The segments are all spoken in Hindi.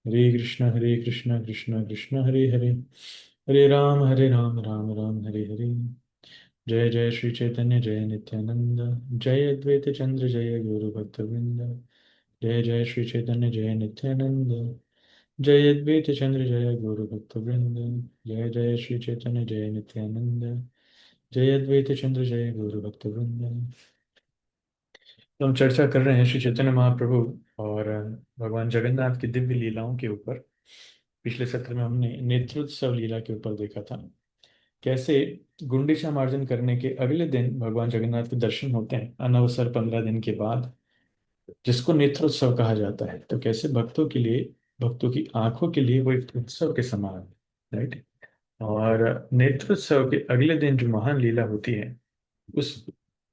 हरे कृष्ण कृष्ण कृष्ण हरे हरे, हरे राम राम राम हरे हरे। जय जय श्री चैतन्य जय नित्यानंद, जय अद्वैत चंद्र जय गुरु भक्तवृंद। जय जय श्री चैतन्य जय नित्यानंद, जय अद्वैत चंद्र जय गुरु भक्तवृंद। जय जय श्री चैतन्य जय नित्यानंद, जय अद्वैत चंद्र जय गुरु भक्तवृंद। तो हम चर्चा कर रहे हैं श्री चैतन्य महाप्रभु और भगवान जगन्नाथ की दिव्य लीलाओं के ऊपर। पिछले सत्र में हमने नेत्रोत्सव लीला के ऊपर देखा था, कैसे गुंडीचा मार्जन करने के अगले दिन भगवान जगन्नाथ के दर्शन होते हैं अनवसर 15 दिन के बाद, जिसको नेत्रोत्सव कहा जाता है। तो कैसे भक्तों के लिए, भक्तों की आंखों के लिए वो एक उत्सव के समान है, राइट। और नेत्रोत्सव के अगले दिन जो महान लीला होती है, उस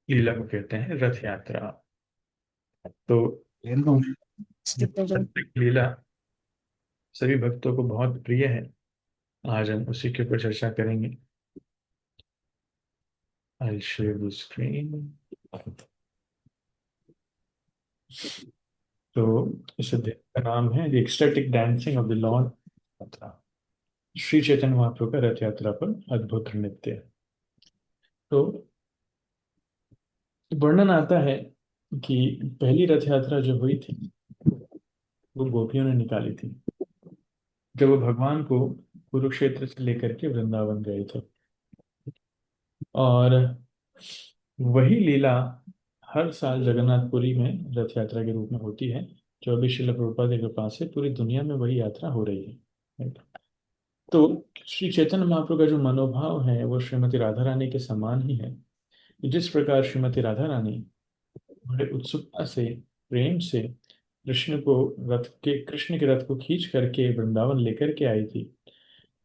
लीला को कहते हैं रथ यात्रा। तो लीला सभी भक्तों को बहुत प्रिय है। आज हम उसी के ऊपर चर्चा करेंगे। I share the screen. तो इस अध्याय का नाम है the ecstatic dancing of the Lord यात्रा, श्री चैतन्य महाप्रभु का रथ यात्रा पर अद्भुत नृत्य। तो वर्णन आता है कि पहली रथ यात्रा जो हुई थी वो गोपियों ने निकाली थी, जब वो भगवान को कुरुक्षेत्र से लेकर के वृंदावन गए थे। और वही लीला हर साल जगन्नाथपुरी में रथ यात्रा के रूप में होती है, जो अभी शिल प्रभुपाद की कृपा से पूरी दुनिया में वही यात्रा हो रही है, right? तो श्री चैतन्य महाप्रभु का जो मनोभाव है वो श्रीमती राधा रानी के समान ही है। जिस प्रकार श्रीमती राधा रानी बड़े उत्सुकता से, प्रेम से कृष्ण के रथ को खींच करके वृंदावन लेकर के आई थी,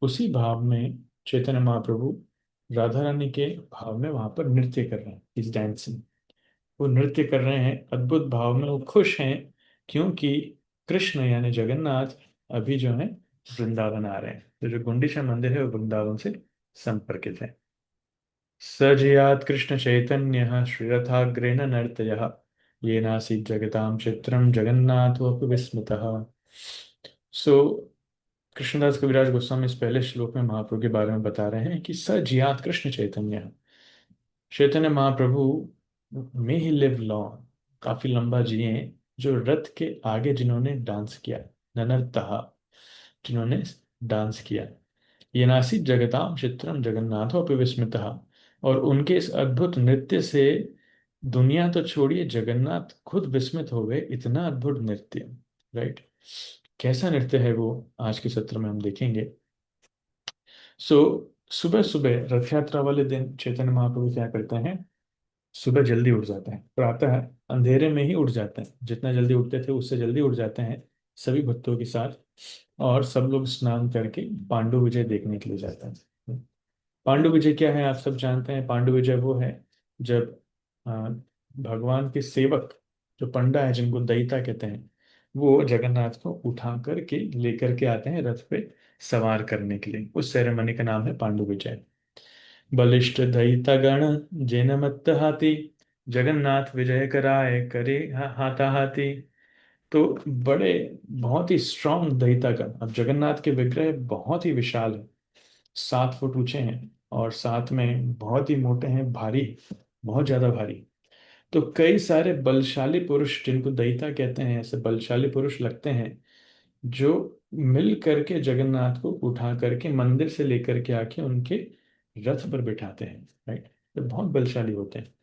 उसी भाव में चैतन्य महाप्रभु राधा रानी के भाव में वहां पर नृत्य कर रहे हैं, इस डांसिंग। वो नृत्य कर रहे हैं अद्भुत भाव में, वो खुश हैं क्योंकि कृष्ण यानी जगन्नाथ अभी जो है वृंदावन आ रहे हैं। तो जो गुंडीचा मंदिर है वो वृंदावन से संपर्कित है। सजियात कृष्ण चैतन्य श्रीरथाग्रेण नर्तयः, येनासीत् जगतां चित्रं जगन्नाथोऽपि विस्मितः। सो कृष्णदास कविराज गोस्वामी इस पहले श्लोक में महाप्रभु के बारे में बता रहे हैं कि सजियात कृष्ण चैतन्य, चैतन्य महाप्रभु में ही लिव लॉन्ग, काफी लंबा जिए, जो रथ के आगे जिन्होंने डांस किया, ननरतः, जिन्होंने डांस किया। ये नासिक जगताम चित्रम जगन्नाथो अपि विस्मितः, और उनके इस अद्भुत नृत्य से दुनिया तो छोड़िए, जगन्नाथ खुद विस्मित हो गए, इतना अद्भुत नृत्य, राइट। कैसा नृत्य है वो आज के सत्र में हम देखेंगे। सो सुबह सुबह रथ यात्रा वाले दिन चैतन्य महाप्रभु क्या करते हैं, सुबह जल्दी उठ जाते हैं, प्रातः अंधेरे में ही उठ जाते हैं, जितना जल्दी उठते थे उससे जल्दी उठ जाते हैं सभी भक्तों के साथ। और सब लोग स्नान करके पांडु विजय देखने के लिए जाते हैं। पांडु विजय क्या है आप सब जानते हैं। पांडु विजय वो है जब भगवान के सेवक जो पंडा है, जिनको दयिता कहते हैं, वो जगन्नाथ को उठा करके लेकर के आते हैं रथ पे सवार करने के लिए। उस सेरेमनी का नाम है पांडु विजय। बलिष्ठ दयितागण जेन मत्त हाथी, जगन्नाथ विजय कराए करे हाथा हाथी। तो बड़े, बहुत ही स्ट्रांग दयितागण। अब जगन्नाथ के विग्रह बहुत ही विशाल है, 7 फुट ऊंचे हैं, और साथ में बहुत ही मोटे हैं, भारी, बहुत ज्यादा भारी। तो कई सारे बलशाली पुरुष, जिनको दयिता कहते हैं, ऐसे बलशाली पुरुष लगते हैं, जो मिल करके जगन्नाथ को उठा करके मंदिर से लेकर के आके उनके रथ पर बिठाते हैं, राइट। तो बहुत बलशाली होते हैं।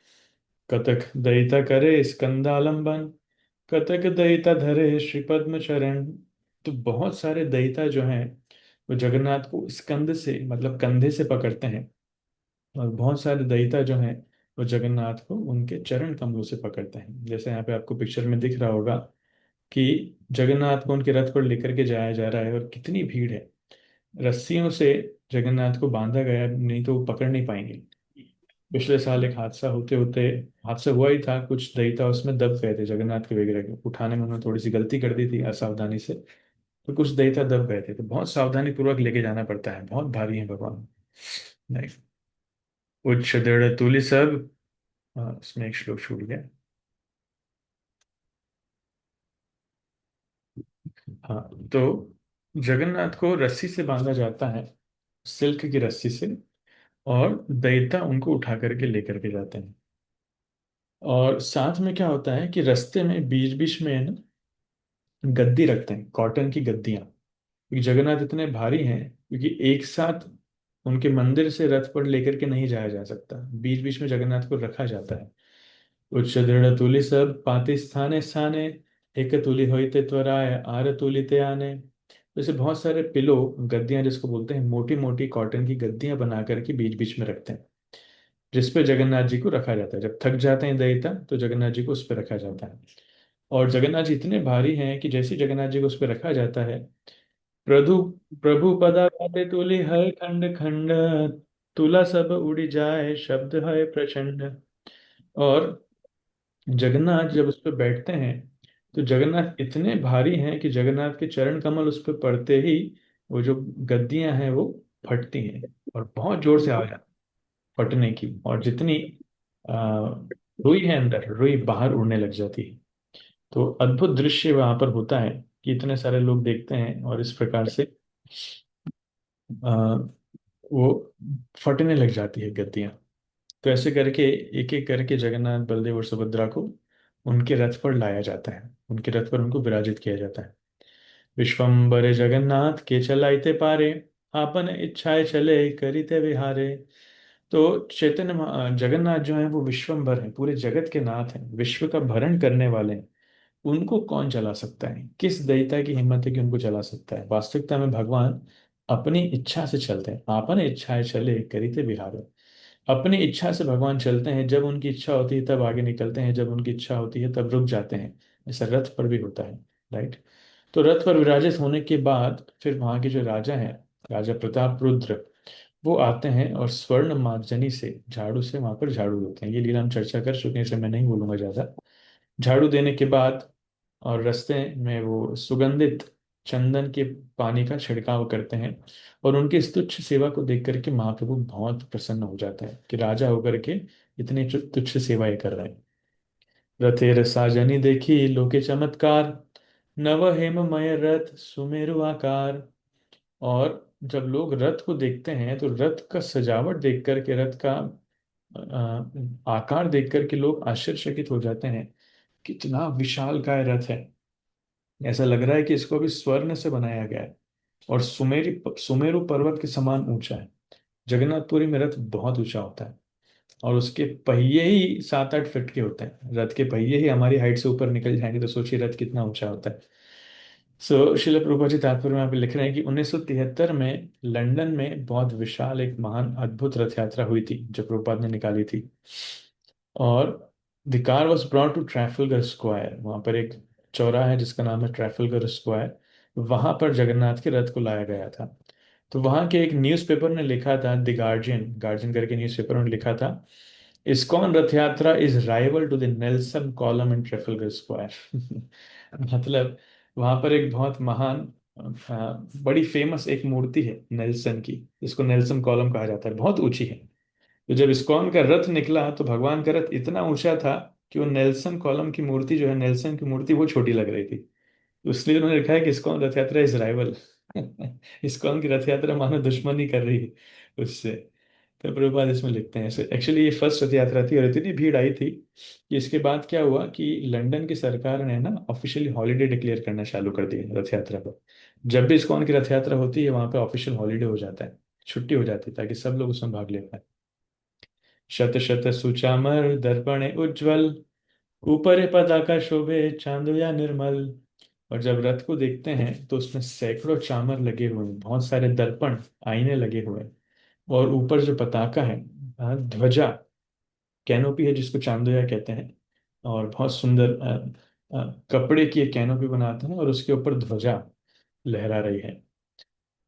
कतक दयिता करे स्कंदालंबन, कतक दयिता धरे श्री पद्म चरण। तो बहुत सारे दयिता जो हैं वो जगन्नाथ को स्कंद से, मतलब कंधे से पकड़ते हैं, और बहुत सारे दयिता जो हैं वो जगन्नाथ को उनके चरण कमलों से पकड़ते हैं। जैसे यहाँ पे आपको पिक्चर में दिख रहा होगा कि जगन्नाथ को उनके रथ पर लेकर के जाया जा रहा है, और कितनी भीड़ है। रस्सियों से जगन्नाथ को बांधा गया, नहीं तो वो पकड़ नहीं पाएंगे। पिछले साल एक हादसा होते होते, हादसा हुआ ही था, कुछ दयिता उसमें दब गए थे, जगन्नाथ के विग्रह को उठाने में उन्होंने थोड़ी सी गलती कर दी थी असावधानी से, तो कुछ दयिता दब गए थे। तो बहुत सावधानी पूर्वक लेके जाना पड़ता है, बहुत भारी है भगवान, नहीं। उच्च दृढ़ तुलि सब, इसमें एक श्लोक छूट गया। हाँ, तो जगन्नाथ को रस्सी से बांधा जाता है, सिल्क की रस्सी से, और दैत्य उनको उठा करके लेकर के जाते हैं। और साथ में क्या होता है कि रास्ते में बीच बीच में है ना, गद्दी रखते हैं, कॉटन की गद्दियां, क्योंकि जगन्नाथ इतने भारी हैं, क्योंकि एक साथ उनके मंदिर से रथ पर लेकर के नहीं जाया जा सकता, बीच बीच में जगन्नाथ को रखा जाता है। उच्च दृढ़ तुली सब पाति स्थाने स्थाने, एक तुली होइते त्वराय आर तुलिते आने। जैसे बहुत सारे पिलो, गद्दियां जिसको बोलते हैं, मोटी मोटी कॉटन की गद्दियां बना करके बीच बीच में रखते हैं, जिस पे जगन्नाथ जी को रखा जाता है। जब थक जाते हैं दैत्य तो जगन्नाथ जी को उस पर रखा जाता है। और जगन्नाथ जी इतने भारी हैं कि जैसे ही जगन्नाथ जी को उस पर रखा जाता है, प्रभु प्रभु पदाघाते तुली है खंड खंड, तुला सब उड़ी जाए शब्द है प्रचंड। और जगन्नाथ जब उस पर बैठते हैं तो जगन्नाथ इतने भारी हैं कि जगन्नाथ के चरण कमल उस पर पड़ते ही वो जो गद्दियां हैं वो फटती हैं, और बहुत जोर से आवाज आती है फटने की, और जितनी आ, रुई है अंदर, रुई बाहर उड़ने लग जाती है। तो अद्भुत दृश्य वहां पर होता है कि इतने सारे लोग देखते हैं, और इस प्रकार से आ, वो फटने लग जाती है गद्दियां। तो ऐसे करके एक एक करके जगन्नाथ बलदेव और सुभद्रा को उनके रथ पर लाया जाता है, उनके रथ पर उनको विराजित किया जाता है। विश्वम्भर जगन्नाथ के चलाइते पारे, आपन इच्छाए चले करिते विहारे। तो जगन्नाथ जो है वो विश्वम्भर है, पूरे जगत के नाथ हैं, विश्व का भरण करने वाले हैं। उनको कौन चला सकता है, किस दैत्य की हिम्मत है कि उनको चला सकता है। वास्तविकता में भगवान अपनी इच्छा से चलते हैं, आपने इच्छाएं चले करिते विहारे। अपनी इच्छा से भगवान चलते हैं, जब उनकी इच्छा होती है तब आगे निकलते हैं, जब उनकी इच्छा होती है तब रुक जाते हैं। ऐसा रथ पर भी होता है, राइट। तो रथ पर विराजित होने के बाद फिर वहां के जो राजा हैं, राजा प्रताप रुद्र, वो आते हैं और स्वर्ण मार्जनी से, झाड़ू से वहां पर झाड़ू देते हैं। ये लीला हम चर्चा कर चुके हैं, इसलिए मैं नहीं बोलूंगा ज्यादा। झाड़ू देने के बाद और रास्ते में वो सुगंधित चंदन के पानी का छिड़काव करते हैं, और उनकी इस तुच्छ सेवा को देख करके महाप्रभु बहुत प्रसन्न हो जाता है कि राजा होकर के इतनी तुच्छ सेवा ये कर रहे हैं। रथेर साजनी देखी लोके चमत्कार, नव हेममय रथ सुमेरु आकार। और जब लोग रथ को देखते हैं तो रथ का सजावट देख करके, रथ का आकार देख करके लोग आश्चर्यचकित हो जाते हैं। कितना विशाल काय रथ है, ऐसा लग रहा है कि इसको अभी स्वर्ण से बनाया गया है, और सुमेरु पर्वत के समान ऊंचा है। जगन्नाथपुरी में रथ बहुत ऊंचा होता है, और उसके पहिए ही 7-8 फीट के होते हैं। रथ के पहिए ही हमारी हाइट से ऊपर निकल जाएंगे, तो सोचिए रथ कितना ऊंचा होता है। शिल प्रभुपाद जी तात्पर्य में यहाँ पे लिख रहे हैं कि 1973 में लंदन में बहुत विशाल एक महान अद्भुत रथ यात्रा हुई थी, जो प्रभुपाद ने निकाली थी। और the car was brought to Trafalgar Square, वहां पर एक चौराहा है जिसका नाम है ट्रैफलगर स्क्वायर, वहां पर जगन्नाथ के रथ को लाया गया था। तो वहां के एक न्यूज़पेपर ने लिखा था, द गार्जियन, गार्जियन करके न्यूज़पेपर ने लिखा था, ISKCON Rath Yatra is rival to the Nelson column in Trafalgar Square. मतलब वहां पर एक बहुत महान, बड़ी फेमस एक मूर्ति है नेल्सन की, जिसको नेल्सन कॉलम कहा जाता है, बहुत ऊंची है। तो जब इस्कॉन का रथ निकला तो भगवान का रथ इतना ऊंचा था कि वो नेल्सन कॉलम की मूर्ति जो है, नेल्सन की मूर्ति, वो छोटी लग रही थी। तो इसलिए उन्होंने लिखा है कि ISKCON Rath Yatra is rival. ISKCON की रथ यात्रा मानो दुश्मनी कर रही है उससे। तो प्रभुपाद इसमें लिखते हैं, एक्चुअली ये फर्स्ट रथ यात्रा थी, और इतनी भीड़ आई थी कि इसके बाद क्या हुआ कि लंदन की सरकार ने ना ऑफिशियली हॉलीडे डिक्लेयर करना चालू कर दिया रथ यात्रा पर। जब भी इस्कॉन की रथ यात्रा होती है वहां पे ऑफिशियल हॉलीडे हो जाता है, छुट्टी हो जाती है, ताकि सब लोग उसमें भाग ले पाए। शत शत सुचामर दर्पण उज्ज्वल, ऊपर पताका शोभे चांदो या निर्मल। और जब रथ को देखते हैं तो उसमें सैकड़ों चामर लगे हुए हैं, बहुत सारे दर्पण, आईने लगे हुए हैं। और ऊपर जो पताका है, ध्वजा, कैनोपी है जिसको चांदोया कहते हैं, और बहुत सुंदर कपड़े की एक कैनोपी बनाते हैं, और उसके ऊपर ध्वजा लहरा रही है।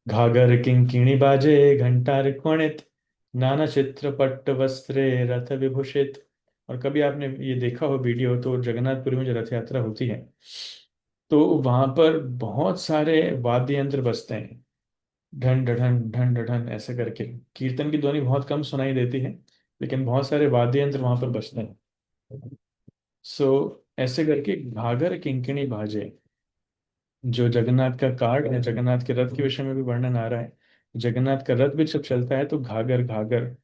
घाघर किंकिणी बाजे घंटार क्वणित, नाना चित्र पट्ट वस्त्रे रथ विभूषित। और कभी आपने ये देखा हो वीडियो, तो जगन्नाथपुरी में जो रथ यात्रा होती है तो वहां पर बहुत सारे वाद्य यंत्र बजते हैं, ढन ढन ढन ढन ऐसे करके। कीर्तन की ध्वनि बहुत कम सुनाई देती है, लेकिन बहुत सारे वाद्य यंत्र वहां पर बजते हैं। सो ऐसे करके घाघर किंकिणी बाजे, जो जगन्नाथ का कार्ड है, जगन्नाथ के रथ के विषय में भी वर्णन आ रहा है। जगन्नाथ का रथ भी जब चलता है तो घाघर घाघर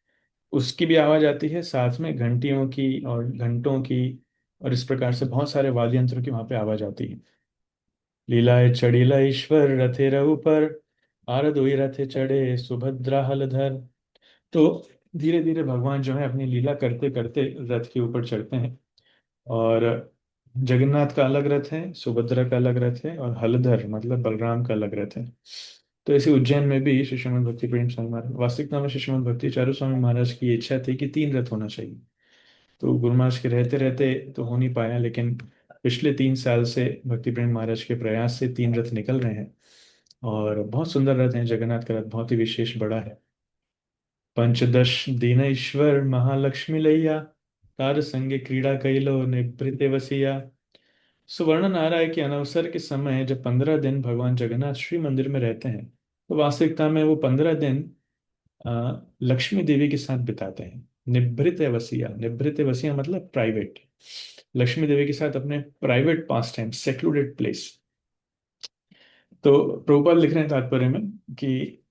उसकी भी आवाज आती है, साथ में घंटियों की और घंटों की, और इस प्रकार से बहुत सारे वाद्य यंत्रों की वहां पे आवाज आती है। लीलाए चढ़ीला ईश्वर रथे रघु पर, आरदोई रथे चढ़े सुभद्रा हलधर। तो धीरे धीरे भगवान जो है अपनी लीला करते करते रथ के ऊपर चढ़ते हैं। और जगन्नाथ का अलग रथ है, सुभद्रा का अलग रथ है, और हलधर मतलब बलराम का अलग रथ है। तो ऐसे उज्जैन में भी श्री श्रीमद भक्ति प्रेम स्वामी महाराज, वास्तविकता में श्री श्रीमद भक्ति चारू स्वामी महाराज की इच्छा थी कि 3 रथ होना चाहिए। तो गुरु महाराज के रहते रहते तो हो नहीं पाया, लेकिन पिछले 3 साल से भक्ति प्रेम महाराज के प्रयास से 3 रथ निकल रहे हैं। और बहुत सुंदर रथ हैं। जगन्नाथ का रथ बहुत ही विशेष बड़ा है। पंचदश दीन ईश्वर महालक्ष्मी लैया, तार संगे क्रीड़ा कैलो निभृते वसिया। सुवर्णन आ रहा है कि अनवसर के समय जब 15 दिन भगवान जगन्नाथ श्री मंदिर में रहते हैं, तो वास्तविकता में वो 15 दिन लक्ष्मी देवी के साथ बिताते हैं। निभृत वसिया, निभृत वसिया मतलब प्राइवेट, लक्ष्मी देवी के साथ अपने प्राइवेट पास टाइम, सेक्लूडेड प्लेस। तो प्रभुपाद लिख रहे हैं तात्पर्य में कि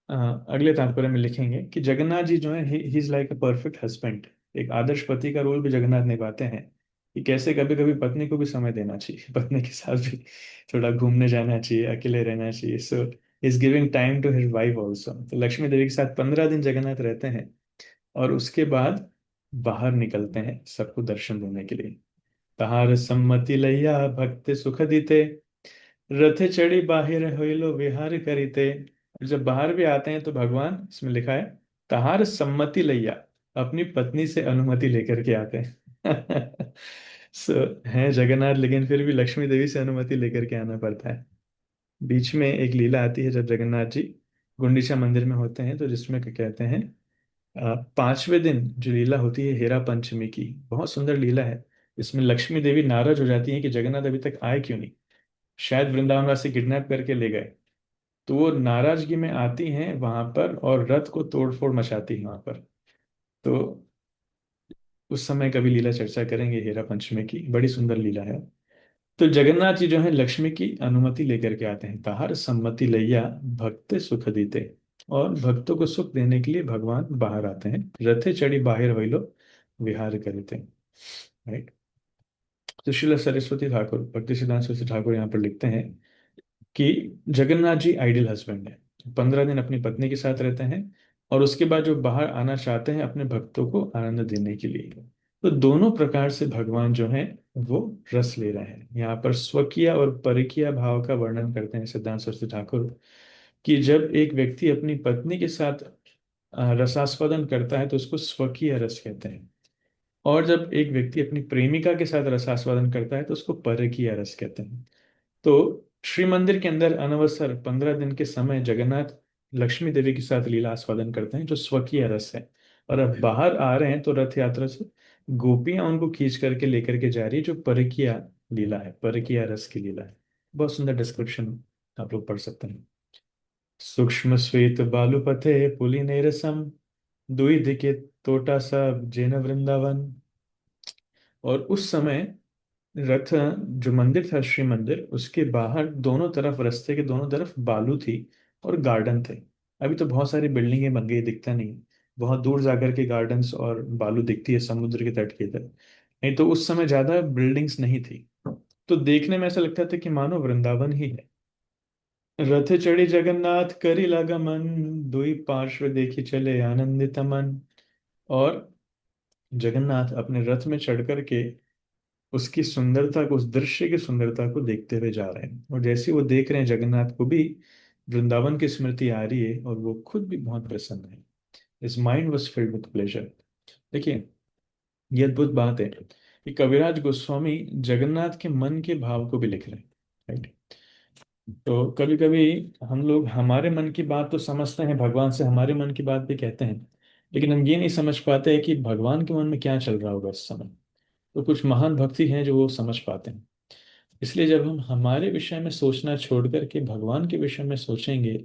अ, अगले तात्पर्य में लिखेंगे कि जगन्नाथ जी जो है, he is like a perfect husband. एक आदर्श पति का रोल भी जगन्नाथ निभाते हैं। कि कैसे कभी कभी पत्नी को भी समय देना चाहिए, पत्नी के साथ भी थोड़ा घूमने जाना चाहिए, अकेले रहना चाहिए। So is giving time to his wife also. तो लक्ष्मी देवी के साथ 15 दिन जगन्नाथ रहते हैं, और उसके बाद बाहर निकलते हैं सबको दर्शन देने के लिए। तहार सम्मति लैया भक्त सुख दीते, रथे चढ़ी बाहिर होइलो विहार करीते। जब बाहर भी आते हैं तो भगवान, इसमें लिखा है, तहार सम्मति लैया, अपनी पत्नी से अनुमति लेकर के आते हैं। सो है जगन्नाथ, लेकिन फिर भी लक्ष्मी देवी से अनुमति लेकर के आना पड़ता है। बीच में एक लीला आती है जब जगन्नाथ जी गुंडीचा मंदिर में होते हैं, तो जिसमें क्या कहते हैं, 5वें दिन जो लीला होती है हेरा पंचमी की, बहुत सुंदर लीला है। इसमें लक्ष्मी देवी नाराज हो जाती है कि जगन्नाथ अभी तक आए क्यों नहीं, शायद वृंदावन से किडनैप करके ले गए। तो वो नाराजगी में आती हैं वहां पर और रथ को तोड़ फोड़ मचाती है वहां पर। तो उस समय कभी लीला चर्चा करेंगे हेरा पंचमी की, बड़ी सुंदर लीला है। तो जगन्नाथ जी जो है लक्ष्मी की अनुमति लेकर के आते हैं। ताहर सम्मति लैया भक्त सुख देते। और भक्तों को सुख देने के लिए भगवान बाहर आते हैं। रथे चढ़ी बाहिर होइलो विहार करते हैं। राइट। तो श्रील सरस्वती ठाकुर, भक्ति सिद्धांत सरस्वती ठाकुर यहाँ पर लिखते हैं कि जगन्नाथ जी आइडियल हस्बैंड है। 15 दिन अपनी पत्नी के साथ रहते हैं, और उसके बाद जो बाहर आना चाहते हैं अपने भक्तों को आनंद देने के लिए। तो दोनों प्रकार से भगवान जो है वो रस ले रहे हैं। यहाँ पर स्वकीय और परकीय भाव का वर्णन करते हैं सिद्धांत सरस्वती ठाकुर, कि जब एक व्यक्ति अपनी पत्नी के साथ रसास्वादन करता है तो उसको स्वकीय रस कहते हैं। और जब एक व्यक्ति अपनी प्रेमिका के साथ रसास्वादन करता है तो उसको परकीय रस कहते हैं। तो श्री मंदिर के अंदर अनवसर 15 दिन के समय जगन्नाथ लक्ष्मी देवी के साथ लीला आस्वादन करते हैं, जो स्वकीय रस है। और अब बाहर आ रहे हैं तो रथ यात्रा से गोपियां उनको खींच करके लेकर के जा रही है, जो परकीय लीला है, परकीय रस की लीला है। बहुत सुंदर डिस्क्रिप्शन आप लोग पढ़ सकते हैं। सूक्ष्म श्वेत बालुपथे पुलिन रसम, दुई दिखे तोटा सब जैन वृंदावन। और उस समय रथ, जो मंदिर था श्री मंदिर, उसके बाहर दोनों तरफ, रास्ते के दोनों तरफ बालू थी और गार्डन थे। अभी तो बहुत सारी बिल्डिंगें बन गई, दिखता नहीं। बहुत दूर जाकर के गार्डन्स और बालू दिखती है समुद्र के तट के इधर। नहीं तो उस समय ज्यादा बिल्डिंग्स नहीं थी। तो देखने में ऐसा लगता था कि मानो वृंदावन ही है। रथ चढ़ी जगन्नाथ करी लगा मन, दुई पार्श्व देखी चले आनंदित मन। और जगन्नाथ अपने रथ में चढ़ करके उसकी सुंदरता को, उस दृश्य की सुंदरता को देखते हुए जा रहे हैं। और जैसे ही वो देख रहे हैं, जगन्नाथ को भी वृंदावन की स्मृति आ रही है और वो खुद भी बहुत प्रसन्न है। इस mind was filled with pleasure. देखिए, ये अद्भुत बात है कि कविराज गोस्वामी जगन्नाथ के मन के भाव को भी लिख रहे हैं। राइट। तो कभी कभी हम लोग हमारे मन की बात तो समझते हैं, भगवान से हमारे मन की बात भी कहते हैं, लेकिन हम ये नहीं समझ पाते हैं कि भगवान के मन में क्या चल रहा होगा इस समय। तो कुछ महान भक्ति हैं जो वो समझ पाते हैं। इसलिए जब हम हमारे विषय में सोचना छोड़ करके भगवान के विषय में सोचेंगे,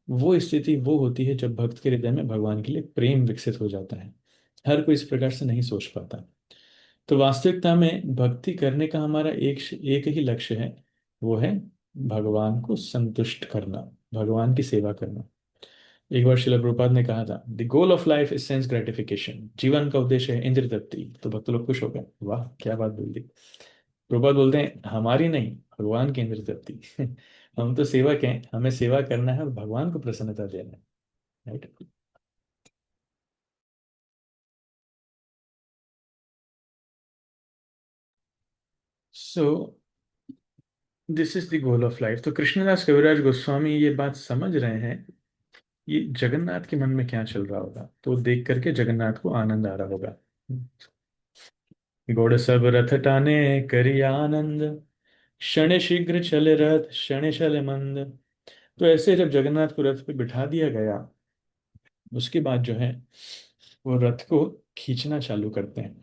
वो स्थिति वो होती है जब भक्त के हृदय में भगवान के लिए प्रेम विकसित हो जाता है। हर कोई इस प्रकार से नहीं सोच पाता। तो वास्तविकता में भक्ति करने का हमारा एक एक ही लक्ष्य है, वो है भगवान को संतुष्ट करना, भगवान की सेवा करना। एक बार श्रील प्रभुपाद ने कहा था, the goal of life is sense gratification, जीवन का उद्देश्य है इंद्रिय तृप्ति। तो भक्त लोग खुश हो गए, वाह क्या बात बोल दी। प्रभुपाद बोलते हैं हमारी नहीं, भगवान की इंद्रिय तृप्ति। हम तो सेवक हैं, हमें सेवा करना है और भगवान को प्रसन्नता देना है, right. So this is the goal of life. तो कृष्णदास कविराज गोस्वामी ये बात समझ रहे हैं, ये जगन्नाथ के मन में क्या चल रहा होगा, तो देख करके जगन्नाथ को आनंद आ रहा होगा। घोड़ सब रथ टाने करी आनंद, क्षण शीघ्र चले रथ क्षण चले मंद। तो ऐसे जब जगन्नाथ को रथ पे बिठा दिया गया, उसके बाद जो है वो रथ को खींचना चालू करते हैं।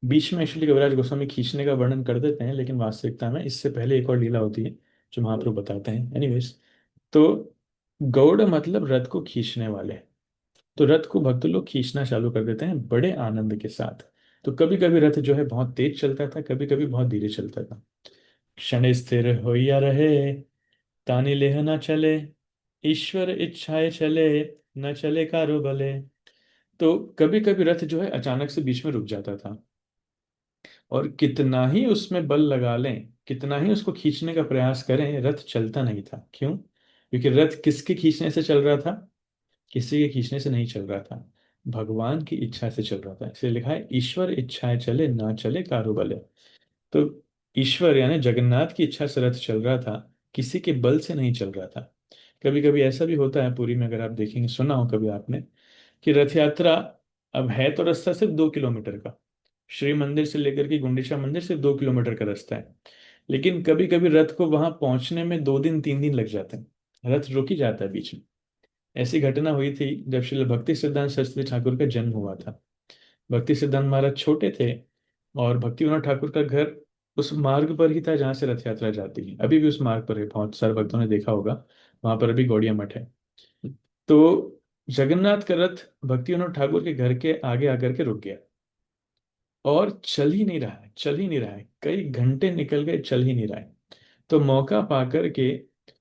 बीच में एक्चुअली कविराज गोस्वामी खींचने का वर्णन कर देते हैं, लेकिन वास्तविकता में इससे पहले एक और लीला होती है जो महाप्रभु बताते हैं। एनीवेज, तो गौड़ मतलब रथ को खींचने वाले। तो रथ को भक्त लोग खींचना चालू कर देते हैं बड़े आनंद के साथ। तो कभी कभी रथ जो है बहुत तेज चलता था, कभी कभी बहुत धीरे चलता था। क्षण स्थिर होइया रहे, तानी लेह न चले, ईश्वर इच्छाए चले, न चले कारो भले। तो कभी कभी रथ जो है अचानक से बीच में रुक जाता था, और कितना ही उसमें बल लगा लें, कितना ही उसको खींचने का प्रयास करें, रथ चलता नहीं था। क्यों? क्योंकि रथ किसके खींचने से चल रहा था? किसी के खींचने से नहीं चल रहा था, भगवान की इच्छा से चल रहा था। इसलिए लिखा है ईश्वर इच्छाएं चले, ना चले कारो बले। तो ईश्वर यानी जगन्नाथ की इच्छा से रथ चल रहा था, किसी के बल से नहीं चल रहा था। कभी कभी ऐसा भी होता है पुरी में, अगर आप देखेंगे, सुना हो कभी आपने, कि रथ यात्रा अब है तो रास्ता सिर्फ 2 किलोमीटर का, श्री मंदिर से लेकर के गुंडीचा मंदिर सिर्फ 2 किलोमीटर का रास्ता है, लेकिन कभी कभी रथ को वहां पहुंचने में 2 दिन 3 दिन लग जाते हैं, रथ रुक ही जाता है बीच में। ऐसी घटना हुई थी जब श्रील भक्ति सिद्धांत सरस्वती ठाकुर का जन्म हुआ था। भक्ति सिद्धांत महाराज छोटे थे, और भक्ति विनोद ठाकुर का घर उस मार्ग पर ही था जहाँ से रथ यात्रा जाती है, अभी भी उस मार्ग पर है, बहुत सारे भक्तों ने देखा होगा, वहां पर अभी गौड़िया मठ है। तो जगन्नाथ का रथ भक्ति विनोद ठाकुर के घर के आगे आकर के रुक गया, और चल ही नहीं रहा है, चल ही नहीं रहा है, कई घंटे निकल गए, चल ही नहीं रहा है। तो मौका पाकर के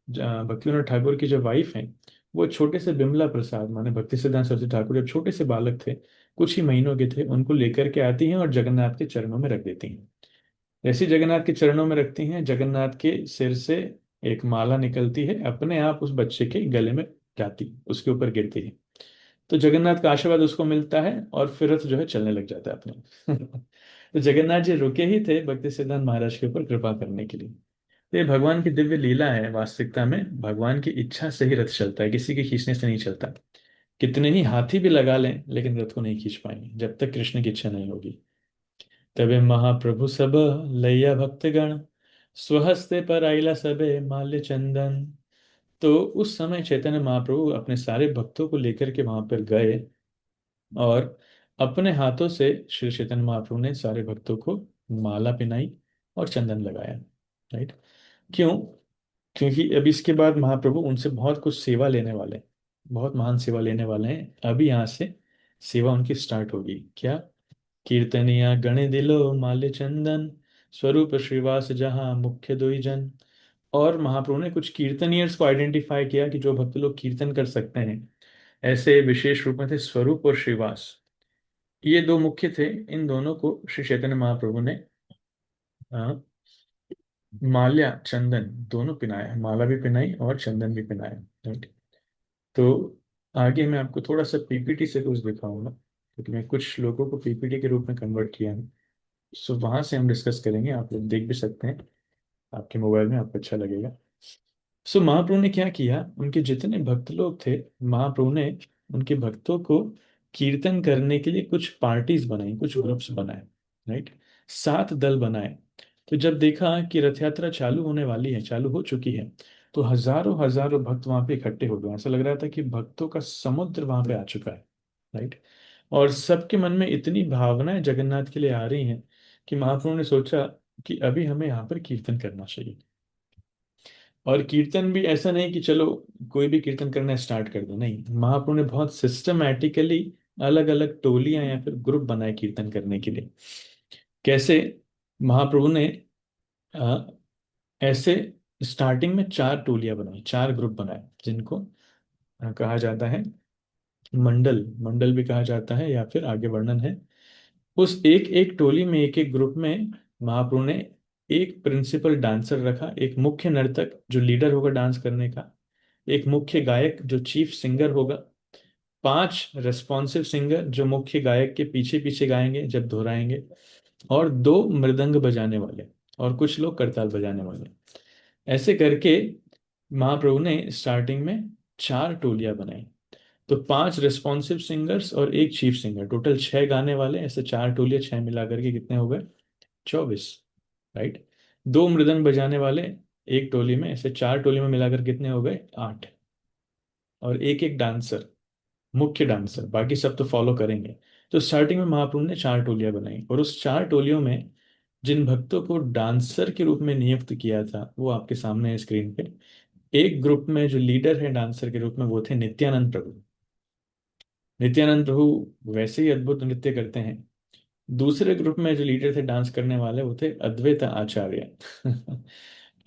भक्ति विनोद ठाकुर की जो वाइफ हैं, वो छोटे से बिमला प्रसाद माने भक्ति सिद्धांत सरस्वती ठाकुर जब छोटे से बालक थे, कुछ ही महीनों के थे, उनको लेकर के आती हैं और जगन्नाथ के चरणों में रख देती हैं। जैसे ही जगन्नाथ के चरणों में रखती हैं, जगन्नाथ के सिर से एक माला निकलती है, अपने आप उस बच्चे के गले में जाती, उसके ऊपर गिरती है। तो जगन्नाथ का आशीर्वाद उसको मिलता है, और फिर रथ जो है चलने लग जाता है अपने। तो जगन्नाथ जी रुके ही थे भक्ति सिद्धांत महाराज के ऊपर कृपा करने के लिए। तो ये भगवान की दिव्य लीला है, वास्तविकता में भगवान की इच्छा से ही रथ चलता है, किसी के खींचने से नहीं चलता। कितने ही हाथी भी लगा लें, लेकिन रथ को नहीं खींच पाएंगे जब तक कृष्ण की इच्छा नहीं होगी। तबे महाप्रभु सब लैया भक्तगण, स्वहस्ते पर आइला सबे माल्य चंदन। तो उस समय चैतन्य महाप्रभु अपने सारे भक्तों को लेकर के वहां पर गए, और अपने हाथों से श्री चैतन्य महाप्रभु ने सारे भक्तों को माला पहनाई और चंदन लगाया, राइट। क्यों? क्योंकि अब इसके बाद महाप्रभु उनसे बहुत कुछ सेवा लेने वाले हैं, बहुत महान सेवा लेने वाले हैं। अभी यहाँ से सेवा उनकी स्टार्ट होगी। क्या? कीर्तनिया गण दिलो माल्य चंदन, स्वरूप श्रीवास जहाँ मुख्य दुई जन। और महाप्रभु ने कुछ कीर्तनियर्स को आइडेंटिफाई किया कि जो भक्त लोग कीर्तन कर सकते हैं, ऐसे विशेष रूप में थे स्वरूप और श्रीवास। ये दो मुख्य थे, इन दोनों को श्री चैतन्य महाप्रभु ने अ, माल्या चंदन दोनों पिनाया, माला भी पिनाई और चंदन भी पिनाया, राइट। तो आगे मैं आपको थोड़ा सा पीपीटी से कुछ दिखाऊंगा, क्योंकि मैं कुछ लोगों को पीपीटी के रूप में कन्वर्ट किया है। सो वहां से हम डिस्कस करेंगे, आप लोग देख भी सकते हैं आपके मोबाइल में, आपको अच्छा लगेगा। सो महाप्रभु ने क्या किया, उनके जितने भक्त लोग थे, महाप्रभु ने उनके भक्तों को कीर्तन करने के लिए कुछ पार्टीज बनाई, कुछ ग्रुप्स बनाए, राइट। 7 दल बनाए। तो जब देखा कि रथ यात्रा चालू होने वाली है, चालू हो चुकी है, तो हजारों हजारों भक्त वहां पे इकट्ठे हो गए। ऐसा लग रहा था कि भक्तों का समुद्र वहां पे आ चुका है, राइट। और सबके मन में इतनी भावनाएं जगन्नाथ के लिए आ रही हैं कि महाप्रभु ने सोचा कि अभी हमें यहाँ पर कीर्तन करना चाहिए। और कीर्तन भी ऐसा नहीं कि चलो कोई भी कीर्तन करना स्टार्ट कर दो, नहीं, महाप्रभु ने बहुत सिस्टमैटिकली अलग अलग टोलियां या फिर ग्रुप बनाए कीर्तन करने के लिए। कैसे? महाप्रभु ने अ, ऐसे स्टार्टिंग में चार टोलियां बनाई, चार ग्रुप बनाए, जिनको कहा जाता है मंडल। मंडल भी कहा जाता है, या फिर आगे वर्णन है। उस एक एक टोली में, एक एक ग्रुप में महाप्रभु ने एक प्रिंसिपल डांसर रखा, एक मुख्य नर्तक जो लीडर होगा डांस करने का, एक मुख्य गायक जो चीफ सिंगर होगा, पांच रेस्पॉन्सिव सिंगर जो मुख्य गायक के पीछे पीछे गाएंगे जब दोहराएंगे, और दो मृदंग बजाने वाले, और कुछ लोग करताल बजाने वाले। ऐसे करके महाप्रभु ने स्टार्टिंग में चार टोलियां बनाई। तो पांच रिस्पॉन्सिव सिंगर्स और एक चीफ सिंगर, टोटल छह गाने वाले, ऐसे चार टोलियां, छह मिला करके कितने हो गए? 24। राइट। दो मृदंग बजाने वाले एक टोली में, ऐसे चार टोली में मिलाकर कितने हो गए? 8। और एक एक डांसर, मुख्य डांसर, बाकी सब तो फॉलो करेंगे। तो स्टार्टिंग में महाप्रभु ने चार टोलियां बनाई, और उस चार टोलियों में जिन भक्तों को डांसर के रूप में नियुक्त किया था वो आपके सामने है स्क्रीन पे। एक ग्रुप में जो लीडर है डांसर के रूप में, वो थे नित्यानंद प्रभु। नित्यानंद प्रभु वैसे ही अद्भुत नृत्य करते हैं। दूसरे ग्रुप में जो लीडर थे डांस करने वाले, वो थे अद्वैत आचार्य।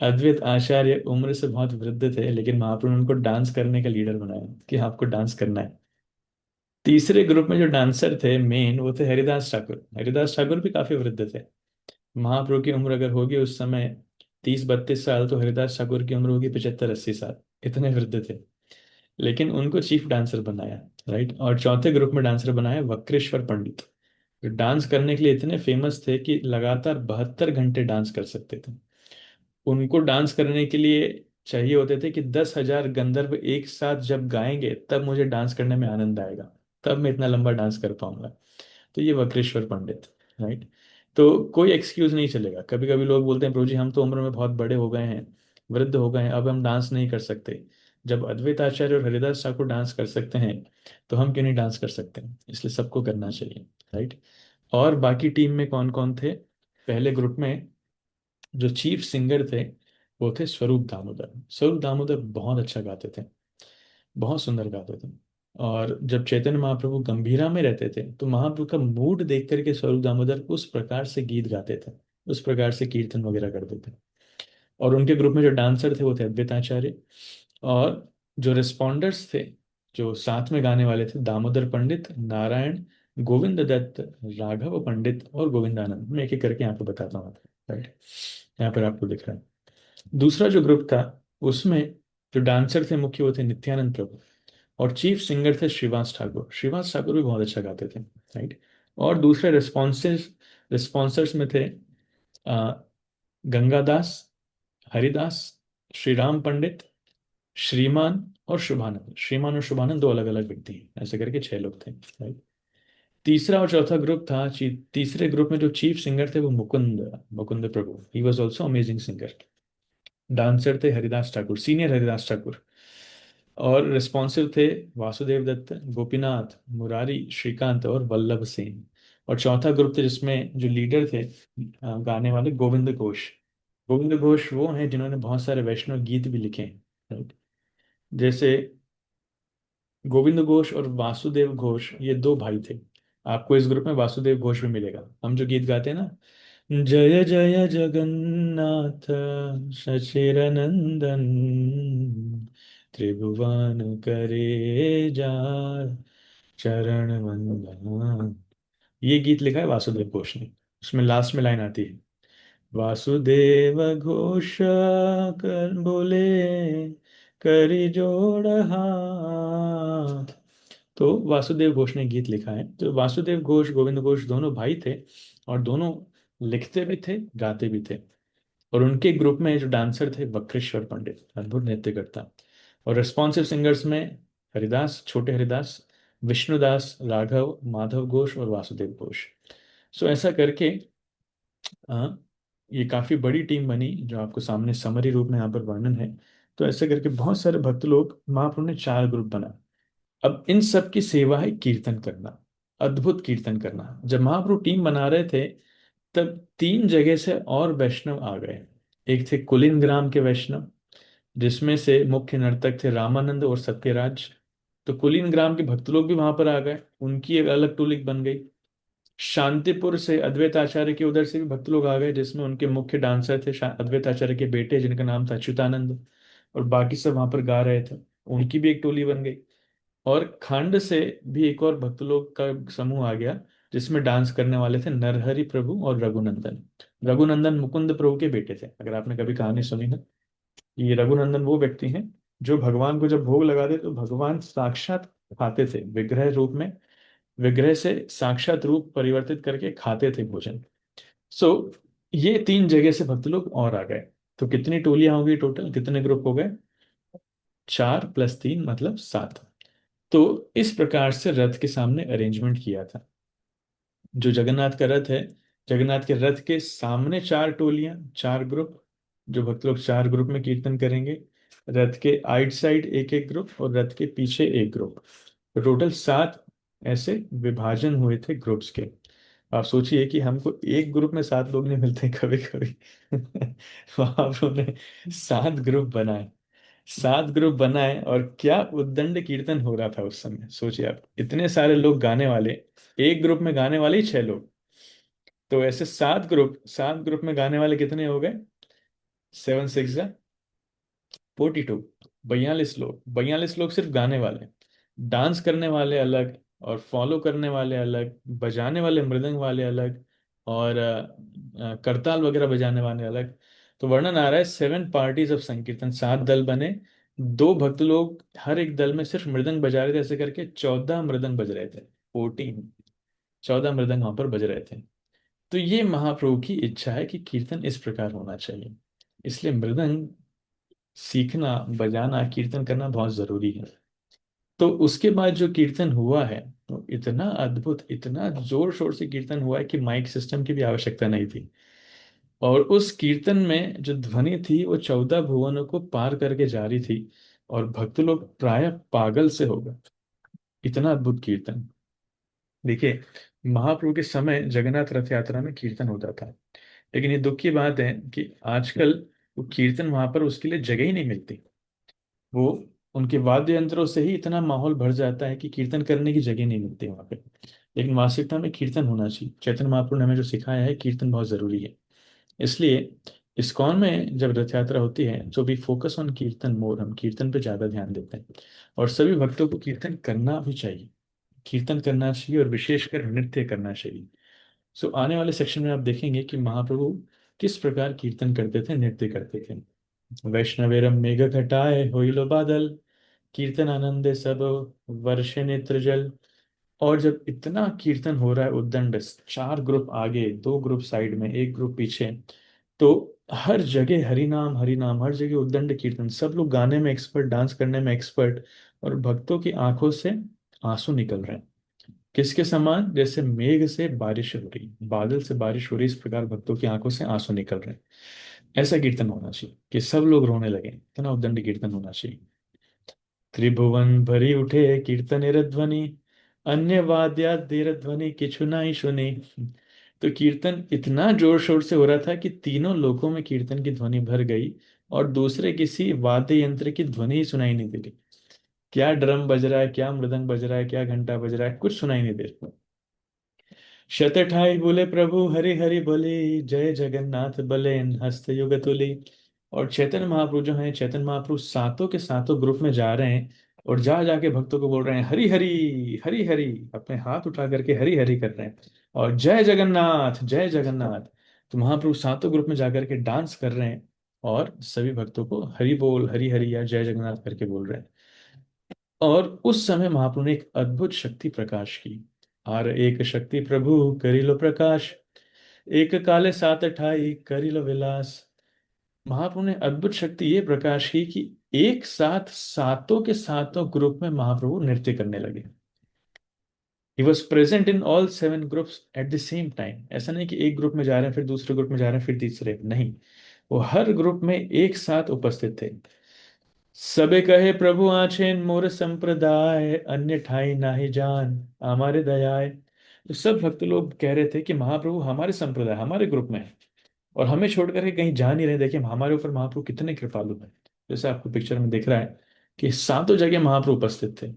अद्वैत आचार्य उम्र से बहुत वृद्ध थे, लेकिन महाप्रभु ने उनको डांस करने का लीडर बनाया कि आपको डांस करना है। तीसरे ग्रुप में जो डांसर थे मेन, वो थे हरिदास ठाकुर। हरिदास ठाकुर भी काफी वृद्ध थे। महाप्रभु की उम्र अगर होगी उस समय 30-32 साल, तो हरिदास ठाकुर की उम्र होगी 75-80 साल। इतने वृद्ध थे, लेकिन उनको चीफ डांसर बनाया। राइट। और चौथे ग्रुप में डांसर बनाया वक्रेश्वर पंडित, जो डांस करने के लिए इतने फेमस थे कि लगातार 72 घंटे डांस कर सकते थे। उनको डांस करने के लिए चाहिए होते थे कि 10,000 गंधर्व एक साथ जब गाएंगे तब मुझे डांस करने में आनंद आएगा, तब मैं इतना लंबा डांस कर पाऊंगा। तो ये वक्रेश्वर पंडित। राइट। तो कोई एक्सक्यूज नहीं चलेगा। कभी कभी लोग बोलते हैं, प्रभु जी हम तो उम्र में बहुत बड़े हो गए हैं, वृद्ध हो गए हैं, अब हम डांस नहीं कर सकते। जब अद्वैत आचार्य और हरिदास ठाकुर डांस कर सकते हैं, तो हम क्यों नहीं डांस कर सकते? इसलिए सबको करना चाहिए। राइट। और बाकी टीम में कौन कौन थे? पहले ग्रुप में जो चीफ सिंगर थे, वो थे स्वरूप दामोदर। स्वरूप दामोदर बहुत अच्छा गाते थे, बहुत सुंदर गाते थे। और जब चैतन्य महाप्रभु गंभीरा में रहते थे, तो महाप्रभु का मूड देख करके स्वरूप दामोदर उस प्रकार से गीत गाते थे, उस प्रकार से कीर्तन वगैरह करते थे। और उनके ग्रुप में जो डांसर थे वो थे अद्वैत आचार्य। और जो रिस्पॉन्डर्स थे, जो साथ में गाने वाले थे, दामोदर पंडित, नारायण, गोविंद दत्त, राघव पंडित और गोविंदानंद। मैं एक एक करके यहाँ पे बताता हूँ। राइट। यहाँ पर आपको दिख रहा है। दूसरा जो ग्रुप था, उसमें जो डांसर थे मुख्य, वो थे नित्यानंद प्रभु। और चीफ सिंगर थे श्रीवास ठाकुर। श्रीवास ठाकुर भी बहुत अच्छा गाते थे। राइट। और दूसरे रिस्पॉन्सर्स में थे आ, गंगादास, हरिदास, श्री राम पंडित, श्रीमान और शुभानंद। श्रीमान और शुभानंद दो अलग अलग व्यक्ति हैं, ऐसे करके छह लोग थे। राइट। तीसरा और चौथा ग्रुप था। तीसरे ग्रुप में जो चीफ सिंगर थे वो Mukund, Mukund Prabhu. He was also amazing singer. Dancer थे हरिदास ठाकुर, सीनियर हरिदास ठाकुर। और रिस्पॉन्सिव थे वासुदेव दत्त, गोपीनाथ, मुरारी, श्रीकांत और वल्लभ सेन। और चौथा ग्रुप थे जिसमें जो लीडर थे गाने वाले, गोविंद घोष। गोविंद घोष वो हैं जिन्होंने बहुत सारे वैष्णव गीत भी लिखे हैं। राइट। जैसे गोविंद घोष और वासुदेव घोष, ये दो भाई थे। आपको इस ग्रुप में वासुदेव घोष भी मिलेगा। हम जो गीत गाते हैं ना, जय जय जगन्नाथ शशिर नंदन, त्रिभुवन करे जाय चरण वंदन। ये गीत लिखा है वासुदेव घोष ने। उसमें लास्ट में लाइन आती है, वासुदेव घोष कर बोले, करी जोड़ हाथ। तो वासुदेव घोष ने गीत लिखा है। तो वासुदेव घोष, गोविंद घोष दोनों भाई थे, और दोनों लिखते भी थे, गाते भी थे। और उनके ग्रुप में जो डांसर थे वक्रेश्वर पंडित, अद्भुत नृत्य करता। और रिस्पॉन्सिव सिंगर्स में हरिदास, छोटे हरिदास, विष्णुदास, राघव, माधव घोष और वासुदेव घोष। सो ऐसा करके आ, ये काफी बड़ी टीम बनी, जो आपको सामने समरी रूप में यहाँ पर वर्णन है। तो ऐसे करके बहुत सारे भक्त लोग, महाप्रभु ने चार ग्रुप बना। अब इन सब की सेवा है कीर्तन करना, अद्भुत कीर्तन करना। जब महाप्रभु टीम बना रहे थे, तब तीन जगह से और वैष्णव आ गए। एक थे कुलीन ग्राम के वैष्णव, जिसमें से मुख्य नर्तक थे रामानंद और सत्यराज। तो कुलीन ग्राम के भक्त लोग भी वहां पर आ गए, उनकी एक अलग टोलिक बन गई। शांतिपुर से अद्वैत आचार्य के उधर से भी भक्त लोग आ गए, जिसमें उनके मुख्य डांसर थे अद्वैत आचार्य के बेटे, जिनका नाम था अच्युतानंद, और बाकी सब वहां पर गा रहे थे। उनकी भी एक टोली बन गई। और खंड से भी एक और भक्त लोग का समूह आ गया, जिसमें डांस करने वाले थे नरहरि प्रभु और रघुनंदन। रघुनंदन मुकुंद प्रभु के बेटे थे। अगर आपने कभी कहानी सुनी ना, ये रघुनंदन वो व्यक्ति हैं जो भगवान को जब भोग लगाते तो भगवान साक्षात खाते थे विग्रह रूप में, विग्रह से साक्षात रूप परिवर्तित करके खाते थे भोजन। सो ये तीन जगह से भक्त लोग और आ गए। तो कितनी टोलियां हो गई टोटल, कितने ग्रुप हो गए? 4 + 3 मतलब 7। तो इस प्रकार से रथ के सामने अरेंजमेंट किया था। जो जगन्नाथ का रथ है, जगन्नाथ के रथ के सामने 4 टोलियां, 4 ग्रुप, जो भक्त लोग 4 ग्रुप में कीर्तन करेंगे। रथ के आइट साइड एक एक ग्रुप और रथ के पीछे एक ग्रुप। तो टोटल 7 ऐसे विभाजन हुए थे ग्रुप्स के। आप सोचिए कि हमको एक ग्रुप में 7 लोग नहीं मिलते कभी कभी। वहां पर उन्होंने 7 ग्रुप बनाए, 7 ग्रुप बनाए, और क्या उद्दंड कीर्तन हो रहा था उस समय। सोचिए आप, इतने सारे लोग गाने वाले, एक ग्रुप में गाने वाले ही 6 लोग। तो ऐसे 7 ग्रुप, 7 ग्रुप में गाने वाले कितने हो गए? 7 × 6 = 42। 42 लोग, 42 लोग सिर्फ गाने वाले। डांस करने वाले अलग, और फॉलो करने वाले अलग, बजाने वाले मृदंग वाले अलग, और करताल वगैरह बजाने वाले अलग। तो वर्णन आ रहा है 7 पार्टीज ऑफ संकीर्तन, 7 दल बने। 2 भक्त लोग हर एक दल में सिर्फ मृदंग बजा रहे थे, ऐसे करके 14 मृदंग बज रहे थे। 14, 14 मृदंग वहां पर बज रहे थे। तो ये महाप्रभु की इच्छा है कि कीर्तन इस प्रकार होना चाहिए। इसलिए मृदंग सीखना, बजाना, कीर्तन करना बहुत जरूरी है। तो उसके बाद जो कीर्तन हुआ है, तो इतना अद्भुत, इतना जोर शोर से कीर्तन हुआ है कि माइक सिस्टम की भी आवश्यकता नहीं थी। और उस कीर्तन में जो ध्वनि थी वो 14 भुवनों को पार करके जा रही थी। और भक्त लोग प्राय पागल से हो गए, इतना अद्भुत कीर्तन। देखिए, महाप्रभु के समय जगन्नाथ रथ यात्रा में कीर्तन होता था, लेकिन ये दुख की बात है कि आजकल वो कीर्तन वहां पर उसके लिए जगह ही नहीं मिलती। वो उनके वाद्य यंत्रों से ही इतना माहौल भर जाता है कि कीर्तन करने की जगह नहीं मिलती वहां पे। लेकिन वास्तविकता में कीर्तन होना चाहिए। चैतन्य महाप्रभु ने हमें जो सिखाया है, कीर्तन बहुत जरूरी है। इसलिए इस्कॉन में जब रथ यात्रा होती है तो भी फोकस ऑन कीर्तन मोर, हम कीर्तन पे ज्यादा ध्यान देते हैं। और सभी भक्तों को कीर्तन करना भी चाहिए, कीर्तन करना चाहिए, और विशेषकर नृत्य करना चाहिए। सो आने वाले सेक्शन में आप देखेंगे कि महाप्रभु किस प्रकार कीर्तन करते थे, नृत्य करते थे। वैष्णवेरम मेघ घटाए होइलो बादल, कीर्तन आनंदे सब वर्षे नेत्र जल। और जब इतना कीर्तन हो रहा है उद्दंड, 4 ग्रुप आगे, 2 ग्रुप साइड में, एक ग्रुप पीछे, तो हर जगह हरि नाम, हरि नाम, हर जगह उद्दंड कीर्तन, सब लोग गाने में एक्सपर्ट, डांस करने में एक्सपर्ट। और भक्तों की आंखों से आंसू निकल रहे हैं। किसके समान? जैसे मेघ से बारिश हो रही, बादल से बारिश हो रही, इस प्रकार भक्तों की आंखों से आंसू निकल रहे हैं। ऐसा कीर्तन होना चाहिए कि सब लोग रोने लगे, इतना उद्दंड कीर्तन होना चाहिए। त्रिभुवन भरी उठे कीर्तनेर ध्वनि, अन्य वाद्यादेर ध्वनि किछु नाई सुनी। तो कीर्तन इतना जोर शोर से हो रहा था कि तीनों लोकों में कीर्तन की ध्वनि भर गई, और दूसरे किसी वाद्य यंत्र की ध्वनि ही सुनाई नहीं दे रही। क्या ड्रम बज रहा है, क्या मृदंग बज रहा है, क्या घंटा बज रहा है, कुछ सुनाई नहीं दे रहा। शतठाई बोले प्रभु हरि हरि बोले, जय जगन्नाथ बले हस्त युग तुली। और चैतन्य महाप्रभु जो हैं, चैतन्य महाप्रभु सातों के सातों ग्रुप में जा रहे हैं, और जा जाके भक्तों को बोल रहे हैं हरि हरि, हरि हरि, अपने हाथ उठा करके हरि हरि कर रहे हैं, और जय जगन्नाथ, जय जगन्नाथ। तो महाप्रभु सातों ग्रुप में जाकर के डांस कर रहे हैं, और सभी भक्तों को हरि बोल, हरि हरि या जय जगन्नाथ करके बोल रहे हैं। और उस समय महाप्रभु ने एक अद्भुत शक्ति प्रकाश की। आर एक शक्ति प्रभु करिलो प्रकाश, एक काले सात अठाई करिलो विलास। महाप्रभु ने अद्भुत शक्ति ये प्रकाश की कि एक साथ सातों के सातों ग्रुप में महाप्रभु नृत्य करने लगे। He was present in all 7 groups at the same time. ऐसा नहीं कि एक ग्रुप में जा रहे हैं, फिर दूसरे ग्रुप में जा रहे हैं, फिर तीसरे, नहीं। वो हर ग्रुप में एक साथ उपस्थित थे। सबे कहे प्रभु आछेन मोर संप्रदाय, अन्य ठाई नाहि जान हमारे दयाय। तो सब भक्त लोग कह रहे थे कि महाप्रभु हमारे संप्रदाय, हमारे ग्रुप में है, और हमें छोड़ करके कहीं जा नहीं रहे। देखिए हमारे ऊपर महाप्रभु कितने कृपालु हैं। जैसे आपको पिक्चर में दिख रहा है कि सातों जगह महाप्रभु उपस्थित थे।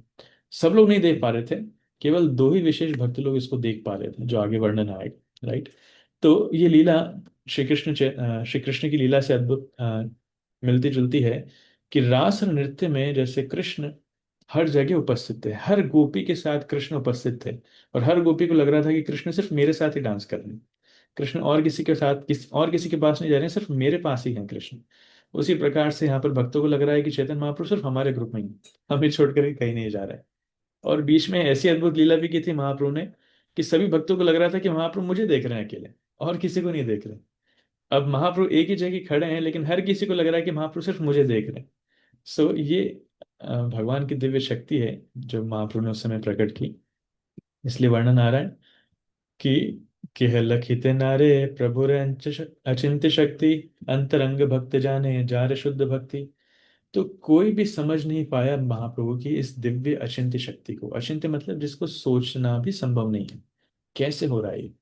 सब लोग नहीं देख पा रहे थे, केवल दो ही विशेष भक्त लोग इसको देख पा रहे थे, जो आगे वर्णन आएगा, राइट। तो ये लीला श्री कृष्ण की लीला से अद्भुत मिलती जुलती है, कि रास नृत्य में जैसे कृष्ण हर जगह उपस्थित थे, हर गोपी के साथ कृष्ण उपस्थित थे, और हर गोपी को लग रहा था कि कृष्ण सिर्फ मेरे साथ ही डांस कर रहे हैं, कृष्ण और किसी के साथ और किसी के पास नहीं जा रहे हैं, सिर्फ मेरे पास ही हैं कृष्ण। उसी प्रकार से यहाँ पर भक्तों को लग रहा है कि चैतन्य महाप्रभु सिर्फ हमारे ग्रुप में ही हैं, हमें छोड़कर के कहीं नहीं जा रहा है। और बीच में ऐसी अद्भुत लीला भी की थी महाप्रभु ने, कि सभी भक्तों को लग रहा था कि महाप्रभु मुझे देख रहे हैं अकेले, और किसी को नहीं देख रहे। अब महाप्रभु एक ही जगह खड़े हैं, लेकिन हर किसी को लग रहा है कि महाप्रभु सिर्फ मुझे देख रहे हैं। सो ये भगवान की दिव्य शक्ति है जो महाप्रभु ने उस समय प्रकट की। इसलिए वर्णन आ रहा है कि केह लखित नारे प्रभुर अचिंत्य शक्ति, अंतरंग भक्त जाने जार शुद्ध भक्ति। तो कोई भी समझ नहीं पाया महाप्रभु की इस दिव्य अचिंत्य शक्ति को। अचिंत्य मतलब जिसको सोचना भी संभव नहीं है, कैसे हो रहा है ये।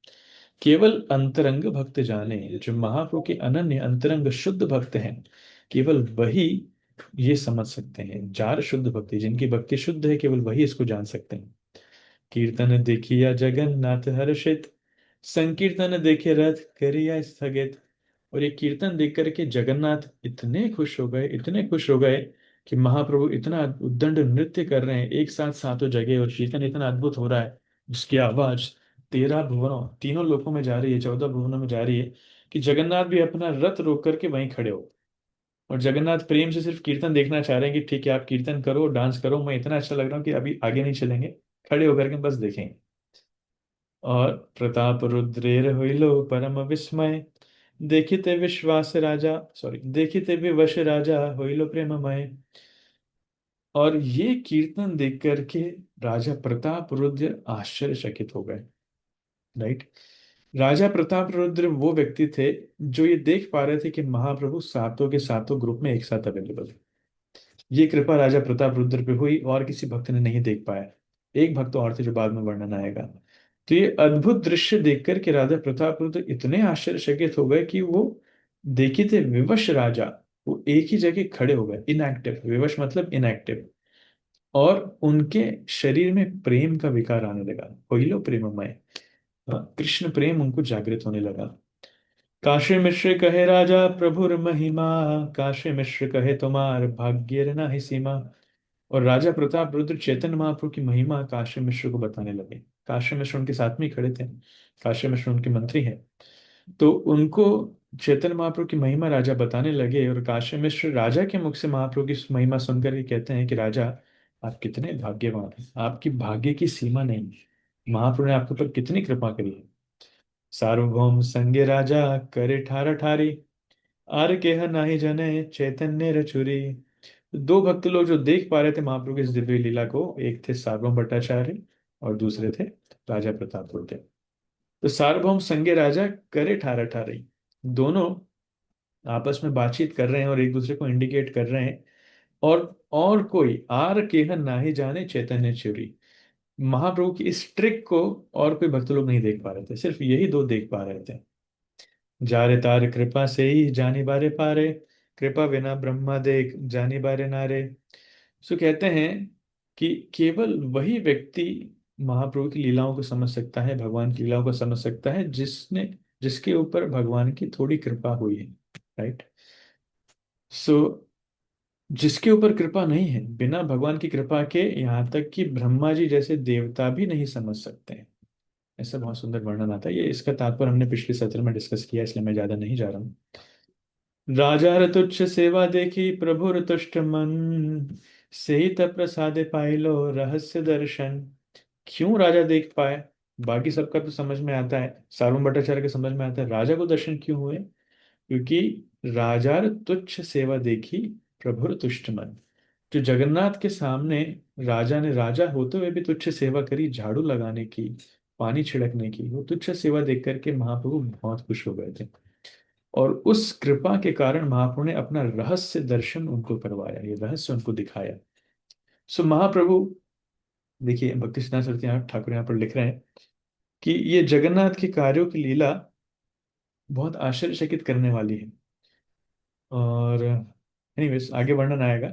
केवल अंतरंग भक्त जाने, जो महाप्रभु के अनन्य अंतरंग शुद्ध भक्त हैं, केवल वही ये समझ सकते हैं। जार शुद्ध भक्ति, जिनकी भक्ति शुद्ध है, केवल वही इसको जान सकते हैं। कीर्तन देखिया जगन्नाथ हर्षित, संकीर्तन देखे रथ करिया स्थगित। और ये कीर्तन देख करके जगन्नाथ इतने खुश हो गए, इतने खुश हो गए, कि महाप्रभु इतना उद्दंड नृत्य कर रहे हैं एक साथ सातों जगह, और कीर्तन इतना अद्भुत हो रहा है, जिसकी आवाज 13 भुवनों, तीनों लोकों में जा रही है, 14 भुवनों में जा रही है, कि जगन्नाथ भी अपना रथ रोक करके वहीं खड़े हो। और जगन्नाथ प्रेम से सिर्फ कीर्तन देखना चाह रहे हैं, कि ठीक है आप कीर्तन करो, डांस करो, मैं इतना अच्छा लग रहा हूँ कि अभी आगे नहीं चलेंगे, खड़े होकर के बस देखेंगे। और प्रताप रुद्रेर हुइलो परम विस्मय, देखिते विश्वास राजा, सॉरी, देखिते विवश राजा हुइलो प्रेममय। और ये कीर्तन देख करके राजा प्रताप रुद्र आश्चर्यचकित हो गए, राइट। राजा प्रताप रुद्र वो व्यक्ति थे जो ये देख पा रहे थे कि महाप्रभु सातों के सातों ग्रुप में एक साथ अवेलेबल है। ये कृपा राजा प्रताप रुद्र पे हुई, और किसी भक्त ने नहीं देख पाया। एक भक्त और थे जो बाद में वर्णन आएगा। तो ये अद्भुत दृश्य देखकर के राजा प्रताप रुद्र इतने आश्चर्यचकित हो गए, कि वो देखी थे विवश राजा, वो एक ही जगह खड़े हो गए, इनएक्टिव, विवश मतलब इनएक्टिव। और उनके शरीर में प्रेम का विकार आने लगा, कोइलो प्रेममय, कृष्ण प्रेम उनको जागृत होने लगा। काशी मिश्र कहे राजा प्रभुर महिमा, काशी मिश्र कहे तुम्हार भाग्य न ही सीमा। और राजा प्रताप रुद्र चैतन्य महाप्रभु की महिमा काशी मिश्र को बताने लगे। काशी मिश्र उनके साथ में ही खड़े थे, काशी मिश्र उनके मंत्री हैं। तो उनको चैतन्य महाप्रभु की महिमा राजा बताने लगे, और काशी मिश्र राजा के मुख से महाप्रभु की महिमा सुनकर ये कहते हैं कि राजा, आप कितने भाग्यवान हैं, आपकी भाग्य की सीमा नहीं है, महाप्रभु ने आपके ऊपर कितनी कृपा करी है। सार्वभौम संगे राजा करे ठारा ठारी, आर केह नाही जने चैतन्य रचुरी। दो भक्त लोग जो देख पा रहे थे महाप्रभु की इस दिव्य लीला को, एक थे सार्वभौम भट्टाचार्य, और दूसरे थे राजा प्रताप रुद्र। तो सार्वभौम संगे राजा करे ठारा ठारी, दोनों आपस में बातचीत कर रहे हैं और एक दूसरे को इंडिकेट कर रहे हैं। और कोई आर केह नाही जाने चैतन्य चुरी, महाप्रभु की इस ट्रिक को और कोई भक्त लोग नहीं देख पा रहे थे, सिर्फ यही दो देख पा रहे थे। जारे तार कृपा से ही जानी बारे पारे, कृपा बिना ब्रह्मा देख जानी बारे नारे। सो कहते हैं कि केवल वही व्यक्ति महाप्रभु की लीलाओं को समझ सकता है, भगवान की लीलाओं को समझ सकता है, जिसके ऊपर भगवान की थोड़ी कृपा हुई है, राइट। सो जिसके ऊपर कृपा नहीं है, बिना भगवान की कृपा के यहाँ तक कि ब्रह्मा जी जैसे देवता भी नहीं समझ सकते हैं। ऐसा बहुत सुंदर वर्णन आता है, ये इसका तात्पर्य हमने पिछले सत्र में डिस्कस किया, इसलिए मैं ज्यादा नहीं जा रहा हूँ। राजा तुच्छ सेवा देखी प्रभुर तुष्ट मन, सेई तब प्रसादे पाइलो रहस्य दर्शन। क्यों राजा देख पाए, बाकी सबका तो समझ में आता है, सार्वभौम भट्टाचार्य के समझ में आता है, राजा को दर्शन क्यों हुए, क्योंकि राजा तुच्छ सेवा देखी प्रभुर तुष्ट मन। जो जगन्नाथ के सामने राजा ने राजा होते हुए भी तुच्छ सेवा करी, झाड़ू लगाने की, पानी छिड़कने की, वो तुच्छ सेवा देख करके महाप्रभु बहुत खुश हो गए थे। और उस कृपा के कारण महाप्रभु ने अपना रहस्य दर्शन उनको करवाया, ये रहस्य उनको दिखाया। सो महाप्रभु, देखिए भक्ति सिद्धांत सरस्वती ठाकुर यहाँ पर लिख रहे हैं कि ये जगन्नाथ के कार्यों की लीला बहुत आश्चर्यचकित करने वाली है। और एनीवेज आगे वर्णन आएगा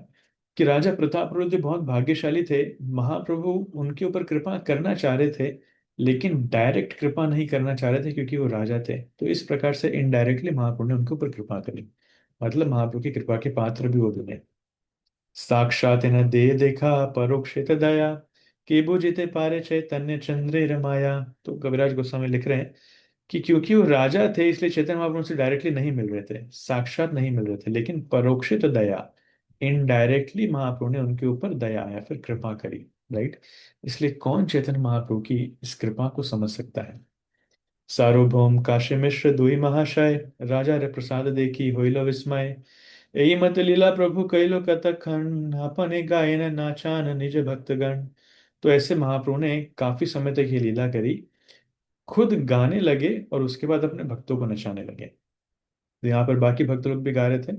कि राजा प्रतापरुद्र बहुत भाग्यशाली थे। महाप्रभु उनके ऊपर कृपा करना चाह रहे थे, लेकिन डायरेक्ट कृपा नहीं करना चाह रहे थे क्योंकि वो राजा थे। तो इस प्रकार से इनडायरेक्टली महाप्रभु ने उनके ऊपर कृपा करी, मतलब महाप्रभु की कृपा के पात्र भी वो बने। साक्षात न दे देखा परोक्षित दया, कि बुझिते पारे चैतन्य चंद्रे रमाया। तो कविराज गोस्वामी लिख रहे हैं कि क्योंकि वो राजा थे इसलिए चैतन्य महाप्रभु से डायरेक्टली नहीं मिल रहे थे, साक्षात नहीं मिल रहे थे, लेकिन परोक्षित दया, इनडायरेक्टली महाप्रभु ने उनके ऊपर दया या फिर कृपा करी। राइट। इसलिए कौन चैतन्य महाप्रभु की इस कृपा को समझ सकता है। सार्वभौम काशी मिश्र दुई महाशय, राजा रे प्रसाद देखी होइलो विस्मय। यही मत लीला प्रभु कैलो कतखन, अपने गायन नाचान निज भक्तगण। तो ऐसे महाप्रभु ने काफी समय तक ये लीला करी, खुद गाने लगे और उसके बाद अपने भक्तों को नचाने लगे। तो यहाँ पर बाकी भक्त लोग भी गा रहे थे,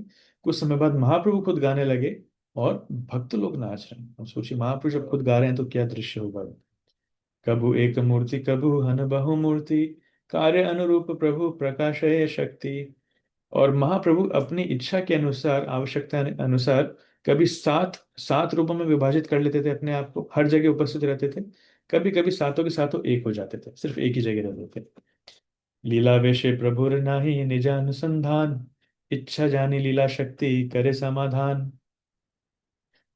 कुछ समय बाद महाप्रभु खुद गाने लगे और भक्त लोग नाच रहे हैं। अब सोचिए महाप्रभु जब खुद गा रहे हैं तो क्या दृश्य होगा। कबू एक मूर्ति कबू हन बहु मूर्ति, कार्य अनुरूप प्रभु प्रकाशय शक्ति। और महाप्रभु अपनी इच्छा के अनुसार, आवश्यकता अनुसार कभी सात सात रूपों में विभाजित कर लेते थे अपने आप को, हर जगह उपस्थित रहते थे। कभी कभी सातों के सातों एक हो जाते थे, सिर्फ एक ही जगह रहते थे। लीला वेशे प्रभुर नाही निजा अनुसंधान, इच्छा जानी लीला शक्ति करे समाधान।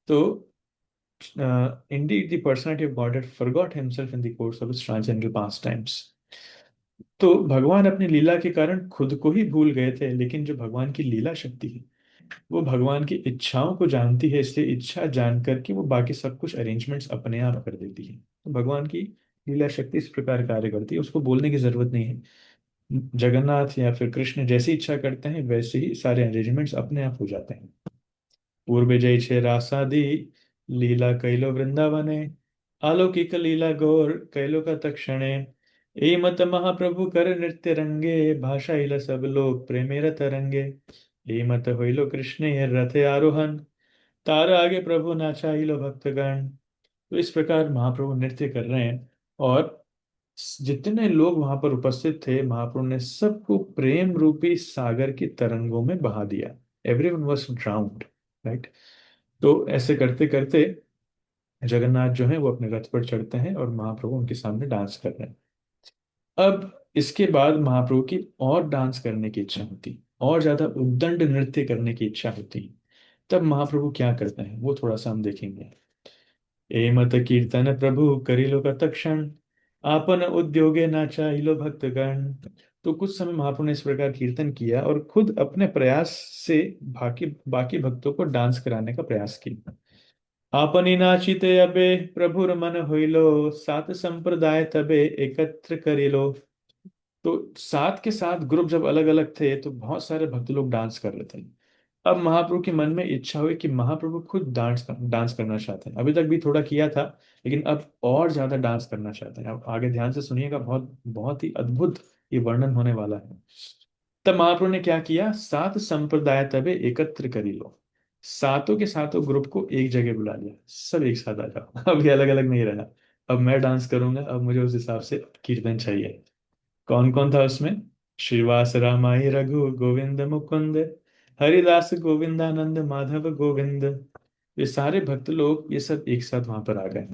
तो indeed the personality of Godhead forgot himself in the course of his transcendental pastimes। तो भगवान अपनी लीला के कारण खुद को ही भूल गए थे, लेकिन जो भगवान की लीला शक्ति है वो भगवान की इच्छाओं को जानती है, इसलिए इच्छा जान करके वो बाकी सब कुछ अरेंजमेंट्स अपने आप कर देती है। तो भगवान की लीला शक्ति इस प्रकार कार्य करती है, उसको बोलने की जरूरत नहीं है। जगन्नाथ या फिर कृष्ण जैसी इच्छा करते हैं वैसे ही सारे अरेंजमेंट्स अपने आप हो जाते हैं। पूर्व जय छे रासादी, लीला कैलो वृंदावने, अलौकिक लीला गौर कैलो का तक्षणे। ए मत महाप्रभु कर नृत्य रंगे, भाषा इला सब लोग प्रेमेर तरंगे। ए मत होइलो कृष्ण ये रथे आरोहण, तार आगे प्रभु नाचाइलो भक्तगण। तो इस प्रकार महाप्रभु नृत्य कर रहे हैं और जितने लोग वहां पर उपस्थित थे महाप्रभु ने सबको प्रेम रूपी सागर की तरंगों में बहा दिया। Everyone was ड्राउन्ड। राइट। तो ऐसे करते करते जगन्नाथ जो है वो अपने रथ पर चढ़ते हैं और महाप्रभु उनके सामने डांस कर रहे हैं। अब इसके बाद महाप्रभु की और डांस करने की इच्छा होती, और ज्यादा उद्दंड नृत्य करने की इच्छा होती। तब महाप्रभु क्या करते हैं वो थोड़ा सा हम देखेंगे। ए मत कीर्तन प्रभु करिलो कतक्षण, आपन उद्योगे नाचाइलो भक्तगण। तो कुछ समय महाप्रभु ने इस प्रकार कीर्तन किया और खुद अपने प्रयास से बाकी बाकी भक्तों को डांस कराने का प्रयास किया। आपनी नाचिते अबे प्रभुर मन होइलो, सात संप्रदाय तबे एकत्र करिलो। तो सात के साथ ग्रुप जब अलग अलग थे तो बहुत सारे भक्त लोग डांस कर रहे थे। अब महाप्रभु के मन में इच्छा हुई कि महाप्रभु खुद डांस डांस करना चाहते हैं। अभी तक भी थोड़ा किया था, लेकिन अब और ज्यादा डांस करना चाहते हैं। अब आगे ध्यान से सुनिएगा, बहुत बहुत ही अद्भुत ये वर्णन होने वाला है। तब महाप्रभु ने क्या किया, सात संप्रदाय तबे एकत्र करी लो। सातों के सातों ग्रुप को एक जगह बुला लिया, सब एक साथ आ जाओ। अब ये अलग अलग नहीं रहा, अब मैं डांस करूंगा, अब मुझे उस हिसाब से कीर्तन चाहिए। कौन कौन था उसमें, श्रीवास रामाई रघु गोविंद मुकुंद, हरिदास गोविंदानंद माधव गोविंद। ये सारे भक्त लोग ये सब एक साथ वहां पर आ गए।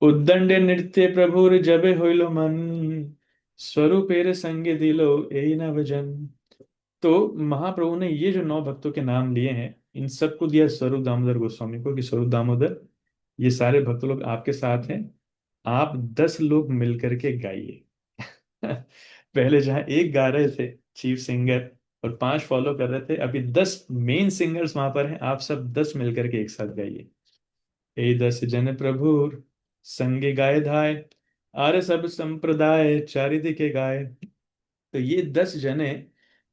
उद्दंड नृत्य प्रभुर जबे होइलो मन, स्वरूपेर संगे दिलो ए न भजन। तो महाप्रभु ने ये जो 9 भक्तों के नाम लिए हैं इन सबको दिया स्वरूप दामोदर गोस्वामी को, कि स्वरूप दामोदर ये सारे भक्त लोग आपके साथ हैं, आप 10 लोग मिलकर के गाइए। पहले जहां एक गा रहे थे चीफ सिंगर और 5 फॉलो कर रहे थे, अभी 10 मेन सिंगर्स वहां पर हैं, आप सब 10 मिलकर के एक साथ गाइए। ए 10 जन प्रभु संगे गाय धाय, आर सब संप्रदाय चारिदिके गाय। तो ये 10 जने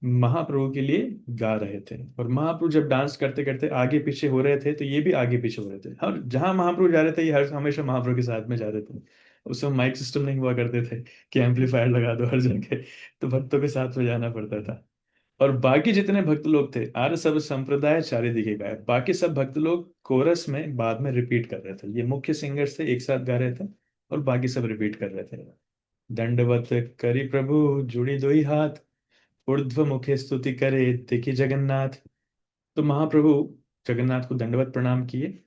महाप्रभु के लिए गा रहे थे, और महाप्रभु जब डांस करते करते आगे पीछे हो रहे थे तो ये भी आगे पीछे हो रहे थे। और जहां महाप्रभु जा रहे थे ये हर हमेशा महाप्रभु के साथ में जा रहे थे। उस समय माइक सिस्टम नहीं हुआ करते थे कि एम्पलीफायर लगा दो हर जगह, तो भक्तों के साथ में जाना पड़ता था। और बाकी जितने भक्त लोग थे, आर्य सब संप्रदाय चारि दिखे गाए, बाकी सब भक्त लोग कोरस में बाद में रिपीट कर रहे थे। ये मुख्य सिंगर्स थे एक साथ गा रहे थे और बाकी सब रिपीट कर रहे थे। दंडवत करी प्रभु जुड़ी दोई हाथ, ऊर्ध्व मुखे स्तुति करे देखी जगन्नाथ। तो महाप्रभु जगन्नाथ को दंडवत प्रणाम किए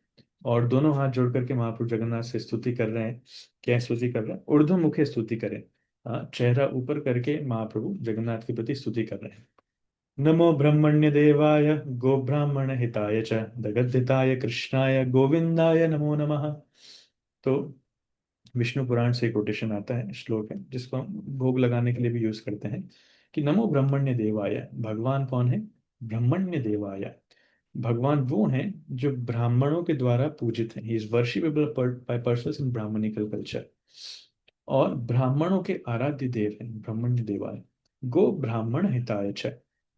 और दोनों हाथ जोड़ करके महाप्रभु जगन्नाथ से स्तुति कर रहे हैं। क्या स्तुति कर रहे हैं? ऊर्ध्वमुखे स्तुति करें। हाँ, चेहरा ऊपर करके महाप्रभु जगन्नाथ के प्रति स्तुति कर रहे हैं। नमो ब्रह्मण्य देवाय गो ब्राह्मण हिताय च जगद्धिताय कृष्णाय गोविंदाय नमो नमः। तो विष्णु पुराण से कोटेशन आता है, श्लोक है जिसको हम भोग लगाने के लिए भी यूज करते हैं कि नमो ब्रह्मण्य देवाय। भगवान कौन है? ब्रह्मण्य देवाय। भगवान वो हैं जो ब्राह्मणों के द्वारा पूजित हैं। He is worshipable by persons in brahmanical culture. और ब्राह्मणों के आराध्य देव हैं ब्रह्मण्य देवाय। गो ब्राह्मण हिताय च।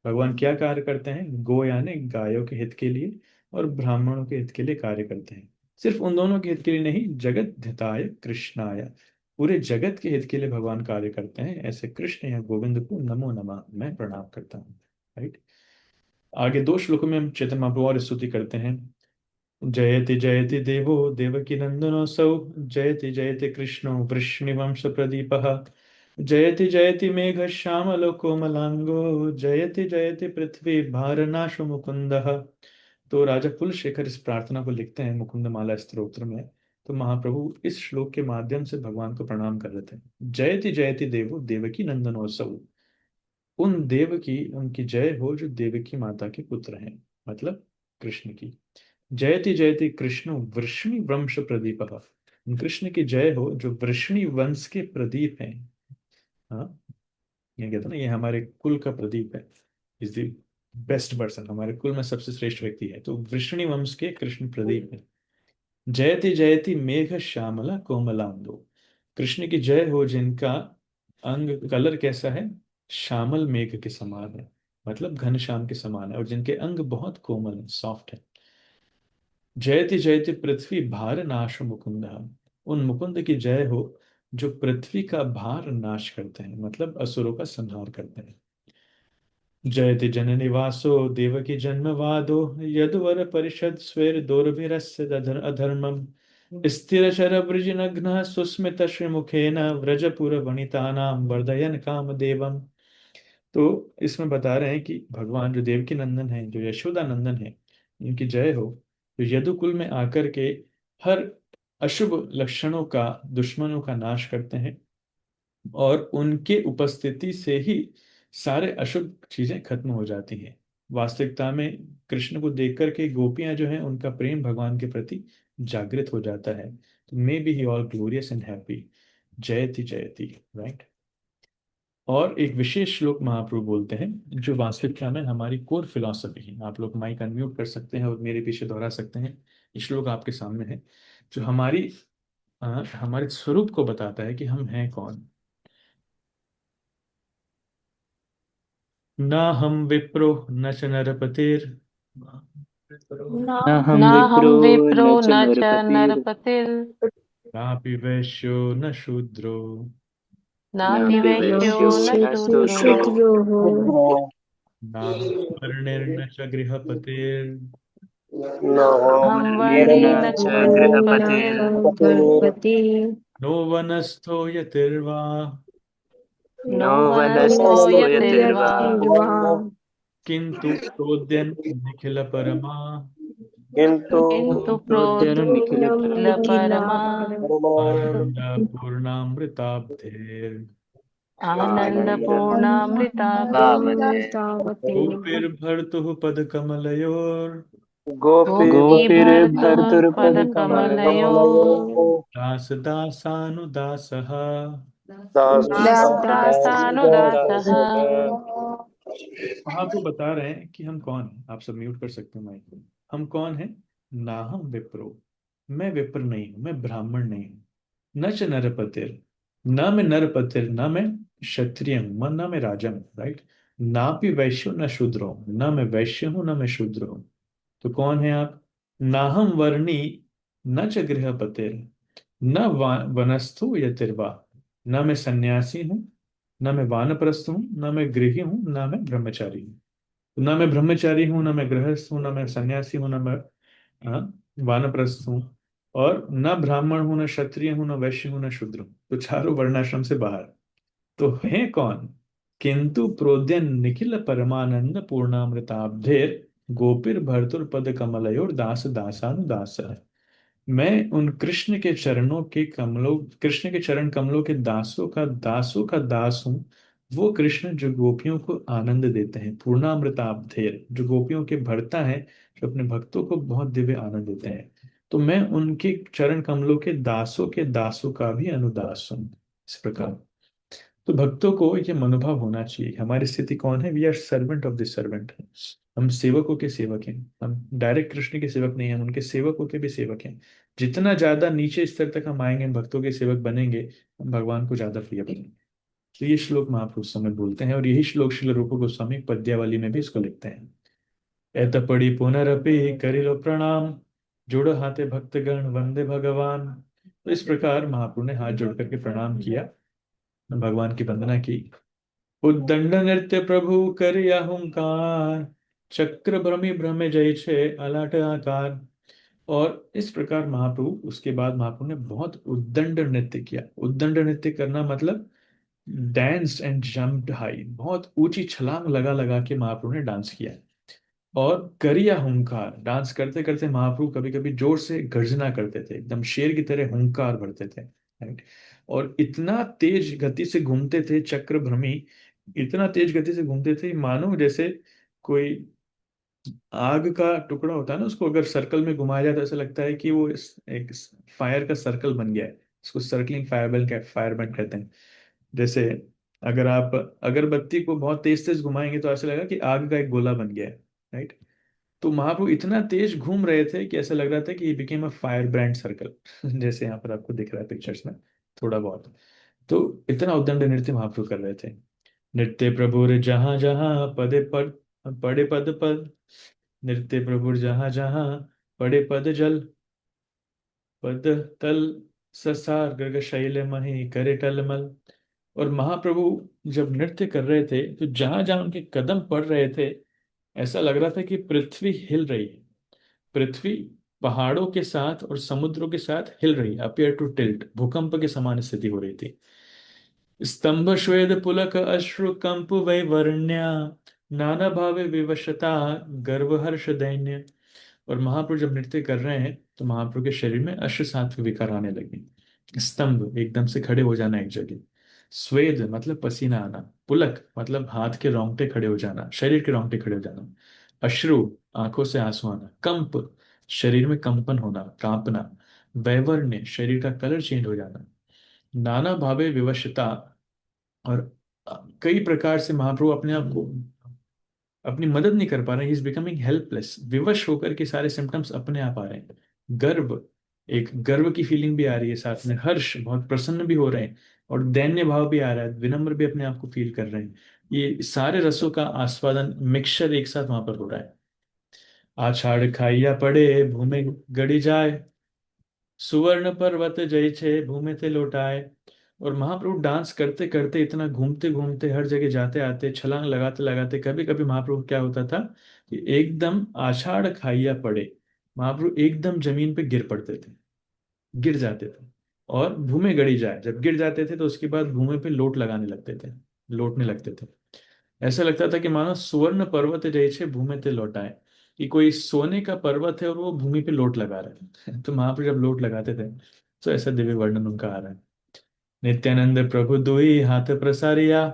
भगवान क्या कार्य करते हैं? गो यानी गायों के हित के लिए और ब्राह्मणों के हित के लिए कार्य करते हैं। सिर्फ उन दोनों के हित के लिए नहीं, जगत हिताय कृष्णाय, पूरे जगत के हित के लिए भगवान कार्य करते हैं। ऐसे कृष्ण या गोविंद को नमो नमः मैं प्रणाम करता हूँ। राइट। आगे दो श्लोकों में हम चैतन्य महाप्रभु और स्तुति करते हैं। जयति जयति देवो देवकी नंदनोऽसौ, जयति जयति कृष्णो वृष्णिवंश प्रदीपः, जयति जयति मेघ श्यामलो कोमलांगो, जयति जयति पृथ्वी भारनाशो मुकुंदः। तो राजा कुलशेखर इस प्रार्थना को लिखते हैं मुकुंद माला स्तोत्र में। तो महाप्रभु इस श्लोक के माध्यम से भगवान को प्रणाम कर रहे थे। जयति जयति देवो देवकी नंदनोऽसौ, उन देव की उनकी जय हो जो देवकी माता के पुत्र हैं, मतलब कृष्ण की। जयति जयति कृष्ण वृष्णि वंश प्रदीप, कृष्ण की जय हो जो वृष्णि वंश के प्रदीप हैं। हाँ, ये कहते हैं ना, ये हमारे कुल का प्रदीप है। इज द बेस्ट पर्सन, हमारे कुल में सबसे श्रेष्ठ व्यक्ति है, तो वृष्णि वंश के कृष्ण प्रदीप है। जयति जयति मेघ श्यामला कोमलांगो, कृष्ण की जय हो जिनका अंग कलर कैसा है? श्यामल मेघ के समान है, मतलब घनश्याम के समान है, और जिनके अंग बहुत कोमल है, सॉफ्ट है। जयति जयति पृथ्वी भार नाश मुकुंद, उन मुकुंद की जय हो जो पृथ्वी का भार नाश करते हैं, मतलब असुरों का संहार करते हैं। जयति जननि वासो देवकी जन्मवादो, यदुवर परिषद स्वेर दोर्भिरस्य अधर्मम, स्थिरचर वृजिनघ्नः सुस्मित श्रीमुखेन व्रजपुर वनितानां वर्धयन् कामदेवम्। तो इसमें बता रहे हैं कि भगवान जो देवकी नंदन है, जो यशोदा नंदन है, उनकी जय हो जो यदुकुल में आकर के हर अशुभ लक्षणों का, दुश्मनों का नाश करते हैं, और उनके उपस्थिति से ही सारे अशुभ चीजें खत्म हो जाती हैं। वास्तविकता में कृष्ण को देख करके गोपियां जो हैं उनका प्रेम भगवान के प्रति जागृत हो जाता है। तो may be he all glorious and happy. जयति जयति। राइट। और एक विशेष श्लोक महाप्रभु बोलते हैं जो वास्तविकता में हमारी कोर फिलॉसफी है। आप लोग माइक अनम्यूट कर सकते हैं और मेरे पीछे दोहरा सकते हैं। ये श्लोक आपके सामने है जो हमारे स्वरूप को बताता है कि हम हैं कौन। ना हम विप्रो न च नरपतिर्, न हम न हम विप्रो विप्रो न च न च नरपतिर् नरपतिर्, नापि वैश्यो न शूद्रो, नापि नापि वैश्यो वैश्यो न न शूद्रो, शूद्रो ना वर्णिर्न च गृहपतिर्, हम निर्न वर्णेन च च गृहपतिर्, गृहपति नो वनस्थो यतिर्वा, नो नो वनस्थो वनस्थो यतिर्वा, यतिर्वा किंतु प्रोद्यन निखिल परमा, किन्तु किन्तु प्रोद्यन निखिल निखिला परमा, आनंद पूर्णामृताब्धेर्, आनन्दपूर्णामृताब्धेः, तावते गोपीर्भर्तुः पदकमलयोर्, गोपीर्भर्तुर्पदकमलयो, दासदासानुदासः। दास दास दासदासानुदासः। आपको बता रहे हैं कि हम कौन हैं। आप सब म्यूट कर सकते हैं माइक को। हम कौन हैं? ना हम विप्रो, मैं विप्र नहीं हूं, मैं ब्राह्मण नहीं हूं। न च नरपतिर, न मैं नरपतिर, न मैं क्षत्रिय हूं, न मैं राजा हूं। राइट। ना भी वैश्य न शूद्र हूं, न मैं वैश्य हूं न मैं शूद्र हूं। तो कौन है आप? नाहम वर्णी न च गृहपतिर, न वनस्थु यतिर्वा, न मैं सन्यासी हूँ, न मैं वानप्रस्थ हूँ, न मैं गृही हूँ, न मैं ब्रह्मचारी हूँ। तो न मैं ब्रह्मचारी हूँ, न मैं गृहस्थ हूँ, न मैं सन्यासी हूँ, न मैं वानप्रस्थ हूँ, और न ब्राह्मण हूँ, न क्षत्रिय हूँ, न वैश्य हूँ, न शूद्र हूँ। तो चारों वर्णाश्रम से बाहर। तो है कौन? किंतु प्रोद्यन निखिल परमानंद पूर्णामृताब्धेर गोपिर भर्तुर पद कमलयोर दास दासानुदास। मैं उन कृष्ण के चरणों के कमलों, कृष्ण के चरण कमलों के दासों का दास हूँ। वो कृष्ण जो गोपियों को आनंद देते हैं, पूर्णामृताब्धेर, जो गोपियों के भरता है, जो अपने भक्तों को बहुत दिव्य आनंद देते हैं। तो मैं उनके चरण कमलों के दासों का भी अनुदास हूँ। इस प्रकार तो भक्तों को ये मनोभाव होना चाहिए। हमारी स्थिति कौन है? We are servant of the servant. हम सेवकों के सेवक हैं। हम डायरेक्ट कृष्ण के सेवक नहीं हैं, हम उनके सेवकों के भी सेवक हैं। जितना ज्यादा नीचे स्तर तक हम आएंगे, भक्तों के सेवक बनेंगे, हम भगवान को ज्यादा प्रिय बनेंगे। तो ये श्लोक महापुरुष उस समय बोलते हैं, और यही श्लोक श्रील रूप गोस्वामी पद्यावली में भी इसको लिखते हैं। एत पढ़ी पुनरपि करिलो प्रणाम, जोड़ हाथे भक्तगण वंदे भगवान। तो इस प्रकार महाप्रभु ने हाथ जोड़ करके प्रणाम किया, भगवान की वंदना की। उद्दंड नृत्य प्रभु करिया हुंकार, चक्र भ्रमि भ्रमे जय छे अलाट आकार। और इस प्रकार महाप्रभु, उसके बाद महाप्रभु ने बहुत उद्दंड नृत्य किया। उद्दंड नृत्य करना मतलब डांस एंड जंप्ड हाई, बहुत ऊंची छलांग लगा लगा के महाप्रभु ने डांस किया। और करिया हुंकार, डांस करते करते महाप्रभु कभी कभी जोर से गर्जना करते थे, एकदम शेर की तरह हुंकार भरते थे, राइट। और इतना तेज गति से घूमते थे चक्र भ्रमी, इतना तेज गति से घूमते थे मानो जैसे कोई आग का टुकड़ा होता है ना, उसको अगर सर्कल में घुमाया जाए तो ऐसा लगता है कि वो एक फायर का सर्कल बन गया है। इसको सर्कलिंग फायरबैंड कहते हैं। जैसे अगर आप अगरबत्ती को बहुत तेज तेज घुमाएंगे तो ऐसा लगेगा कि आग का एक गोला बन गया है, राइट। तो महाप्रभु इतना तेज घूम रहे थे कि ऐसा लग रहा था कि ये became a fire brand circle जैसे यहाँ पर आपको दिख रहा है पिक्चर्स में थोड़ा बहुत। तो इतना उद्दंड नृत्य महाप्रभु कर रहे थे। नृत्य प्रभुर जहाँ जहाँ पदे पद, पड़े पद पद। नृत्य प्रभुर जहाँ जहाँ पड़े पद जल, पद तल ससार गर्ग शैल मही करे टलमल। और महाप्रभु जब नृत्य कर रहे थे तो जहां जहां उनके कदम पड़ रहे थे, ऐसा लग रहा था कि पृथ्वी हिल रही है। पृथ्वी पहाड़ों के साथ और समुद्रों के साथ हिल रही, अपियर टू टिल्ट, भूकंप के समान स्थिति हो रही थी। स्तंभ श्वेत पुलक अश्रु कंप वैवर्ण्या, नाना भावे विवशता गर्व हर्ष दैन्य। और महाप्रभु जब नृत्य कर रहे हैं तो महाप्रभु के शरीर में अश्रु सात्विक विकार आने लगे। स्तंभ एकदम से खड़े हो जाना एक जगह, स्वेद मतलब पसीना आना, पुलक मतलब हाथ के रोंगटे खड़े हो जाना, शरीर के रोंगटे खड़े हो जाना, अश्रु आंखों से आंसू आना, कंप शरीर में कंपन होना, कांपना, वैवर्ण्य शरीर का कलर चेंज हो जाना, नाना भावे विवशता। और कई प्रकार से महाप्रभु अपने आप को अपनी मदद नहीं कर पा रहे हैं, इज बिकमिंग हेल्पलेस, विवश होकर के सारे सिम्टम्स अपने आप आ रहे हैं। गर्व, एक गर्व की फीलिंग भी आ रही है, साथ में हर्ष, बहुत प्रसन्न भी हो रहे हैं, और दैन्य भाव भी आ रहा है, विनम्र भी अपने आप को फील कर रहे हैं। ये सारे रसों का आस्वादन, मिक्सचर एक साथ वहां पर हो रहा है। आषाढ़ खाइया पड़े भूमि गड़ी जाए, सुवर्ण पर्वत जय छे भूमि ते लौटाए। और महाप्रभु डांस करते करते, इतना घूमते घूमते, हर जगह जाते आते, छलांग लगाते लगाते, कभी कभी महाप्रभु क्या होता था कि एकदम आषाढ़ खाइया पड़े, महाप्रभु एकदम जमीन पे गिर पड़ते थे, गिर जाते थे। और भूमि गड़ी जाए, जब गिर जाते थे तो उसके बाद भूमि पे लोट लगाने लगते थे, लोटने लगते थे। ऐसा लगता था कि मानो सुवर्ण पर्वत जैसे भूमि पे लौटाए, कि कोई सोने का पर्वत है और वो भूमि पे लोट लगा रहा है तो महाप्रभु जब लोट लगाते थे तो ऐसा दिव्य वर्णन उनका आ रहा है। नित्यानंद प्रभु दुई हाथ प्रसारिया,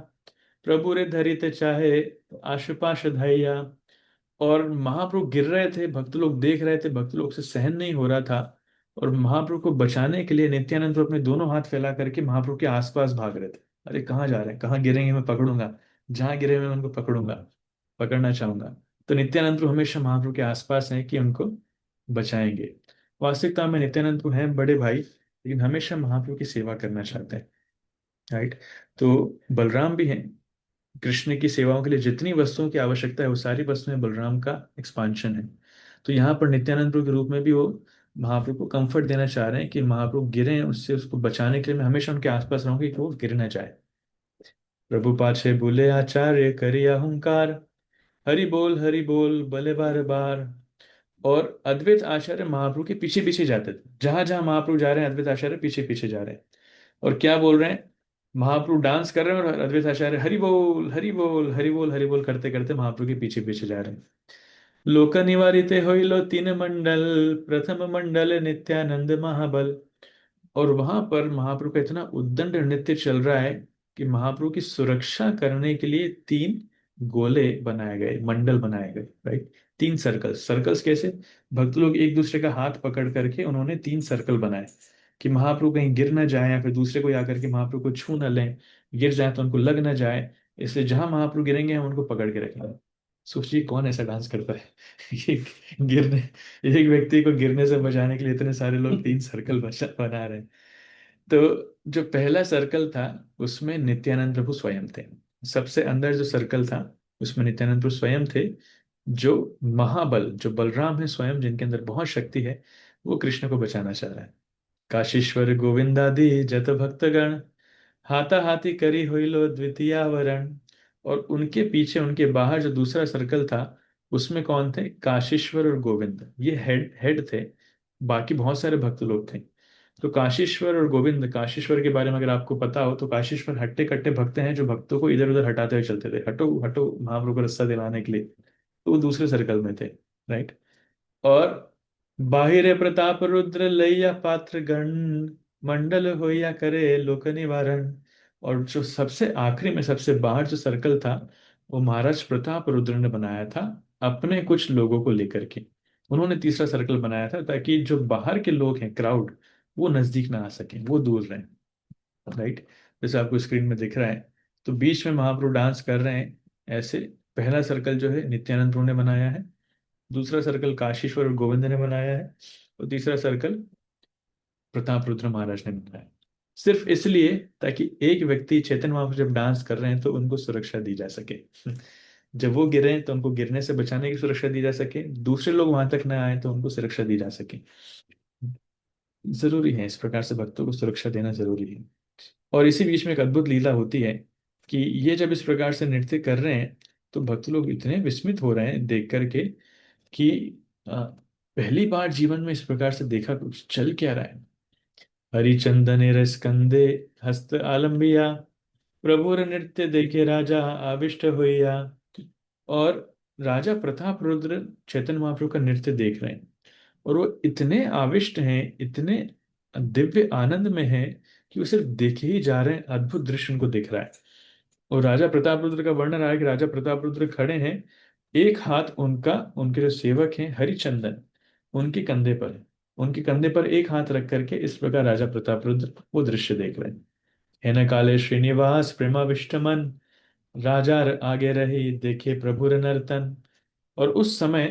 प्रभु रे धरित चाहे आशुपाश धैया। और महाप्रभु गिर रहे थे, भक्त लोग देख रहे थे, भक्त लोग से सहन नहीं हो रहा था। और महाप्रभु को बचाने के लिए नित्यानंद प्रभु अपने दोनों हाथ फैला करके महाप्रभु के आसपास भाग रहे थे। अरे कहाँ जा रहे हैं, कहाँ गिरेंगे, मैं पकड़ूंगा, जहां गिरे मैं उनको पकड़ूंगा, पकड़ना चाहूंगा। तो नित्यानंद प्रभु हमेशा महाप्रभु के आसपास हैं कि उनको बचाएंगे। वास्तविकता में नित्यानंद प्रभु हैं बड़े भाई, लेकिन हमेशा महाप्रभु की सेवा करना चाहते हैं, राइट। तो बलराम भी हैं, कृष्ण की सेवाओं के लिए जितनी वस्तुओं की आवश्यकता है वो सारी वस्तुएं बलराम का एक्सपांशन है। तो यहाँ पर नित्यानंद प्रभु के रूप में भी वो महाप्रभु को कंफर्ट देना चाह रहे हैं कि महाप्रभु गिरे हैं, उससे उसको बचाने के लिए मैं हमेशा उनके आसपास रहूंगी कि वो गिर ना जाए। प्रभु पाछे बोले आचार्य करिया हुंकार, हरि बोल बले बार बार। और अद्वैत आचार्य महाप्रभु के पीछे पीछे जाते थे, जहां जहां महाप्रभु जा रहे हैं अद्वैत आचार्य पीछे पीछे जा रहे हैं। और क्या बोल रहे हैं, महाप्रभु डांस कर रहे हैं और अद्वैत आचार्य हरि बोल हरि बोल हरि बोल हरि बोल करते करते महाप्रभु के पीछे पीछे जा रहे हैं। लोक निवारिते होइलो तीन मंडल, प्रथम मंडल नित्यानंद महाबल। और वहां पर महाप्रभु का इतना उद्दंड नृत्य चल रहा है कि महाप्रभु की सुरक्षा करने के लिए तीन गोले बनाए गए, मंडल बनाए गए, राइट। तीन सर्कल्स। सर्कल्स कैसे? भक्त लोग एक दूसरे का हाथ पकड़ करके उन्होंने तीन सर्कल बनाए कि महाप्रभु कहीं गिर ना जाए, या फिर दूसरे कोई आकर के महाप्रभु को छू न लें, गिर जाए तो उनको लग ना जाए। इसलिए जहां महाप्रभु गिरेंगे हम उनको पकड़ के रखेंगे। सोचिए कौन ऐसा डांस करता है कि गिरने, एक व्यक्ति को गिरने से बचाने के लिए इतने सारे लोग तीन सर्कल बना रहे हैं। तो जो पहला सर्कल था उसमें नित्यानंद प्रभु स्वयं थे। सबसे अंदर जो सर्कल था उसमें नित्यानंद प्रभु स्वयं थे। जो महाबल, जो बलराम है स्वयं, जिनके अंदर बहुत शक्ति है, वो कृष्ण को बचाना चाह रहा है। काशीश्वर गोविंदादि जत भक्तगण, हाथा हाथी करी हुई द्वितीय वरण। और उनके पीछे, उनके बाहर जो दूसरा सर्कल था उसमें कौन थे? काशीश्वर और गोविंद, ये हेड हेड थे। बाकी बहुत सारे भक्त लोग थे। तो काशीश्वर और गोविंद, काशीश्वर के बारे में अगर आपको पता हो तो काशीश्वर हट्टे कट्टे भक्त हैं जो भक्तों को इधर उधर हटाते हुए चलते थे, हटो हटो महाप्रभु को रास्ता दिलाने के लिए। तो वो दूसरे सर्कल में थे, राइट। और बाहिर प्रताप रुद्र लैया पात्र गण, मंडल होया करे लोक निवारण। और जो सबसे आखिरी में, सबसे बाहर जो सर्कल था, वो महाराज प्रताप रुद्र ने बनाया था अपने कुछ लोगों को लेकर के। उन्होंने तीसरा सर्कल बनाया था ताकि जो बाहर के लोग हैं, क्राउड, वो नजदीक ना आ सके, वो दूर रहें, राइट। जैसे आपको स्क्रीन में दिख रहा है। तो बीच में महाप्रभु डांस कर रहे हैं ऐसे। पहला सर्कल जो है नित्यानंद प्रभु ने बनाया है, दूसरा सर्कल काशीश्वर और गोविंद ने बनाया है, और तीसरा सर्कल प्रताप रुद्र महाराज ने बनाया। सिर्फ इसलिए ताकि एक व्यक्ति, चैतन्य महाप्रभु जब डांस कर रहे हैं तो उनको सुरक्षा दी जा सके। जब वो गिरे हैं तो उनको गिरने से बचाने की सुरक्षा दी जा सके, दूसरे लोग वहां तक ना आए तो उनको सुरक्षा दी जा सके। जरूरी है, इस प्रकार से भक्तों को सुरक्षा देना जरूरी है। और इसी बीच में एक अद्भुत लीला होती है कि ये जब इस प्रकार से नृत्य कर रहे हैं तो भक्त लोग इतने विस्मित हो रहे हैं देख करके कि पहली बार जीवन में इस प्रकार से देखा कुछ चल क्या रहा है। हरिचंदन रस कंदे हस्त आलम्बिया, प्रभुर नृत्य देखे राजा आविष्ट होइया। और राजा प्रताप रुद्र चैतन्य महाप्रभु का नृत्य देख रहे हैं, और वो इतने आविष्ट हैं, इतने दिव्य आनंद में हैं कि वो सिर्फ देखे ही जा रहे हैं। अद्भुत दृश्य उनको दिख रहा है। और राजा प्रताप रुद्र का वर्णन रहा है कि राजा प्रताप रुद्र खड़े हैं, एक हाथ उनका, उनके जो सेवक हैं हरिचंदन, उनके कंधे पर है। उनके कंधे पर एक हाथ रख करके इस प्रकार राजा प्रताप रुद्र वो दृश्य देख रहे हैं। है न काले श्रीनिवास प्रेमाविष्ट मन, राजा आगे रही देखे प्रभु नर्तन। और उस समय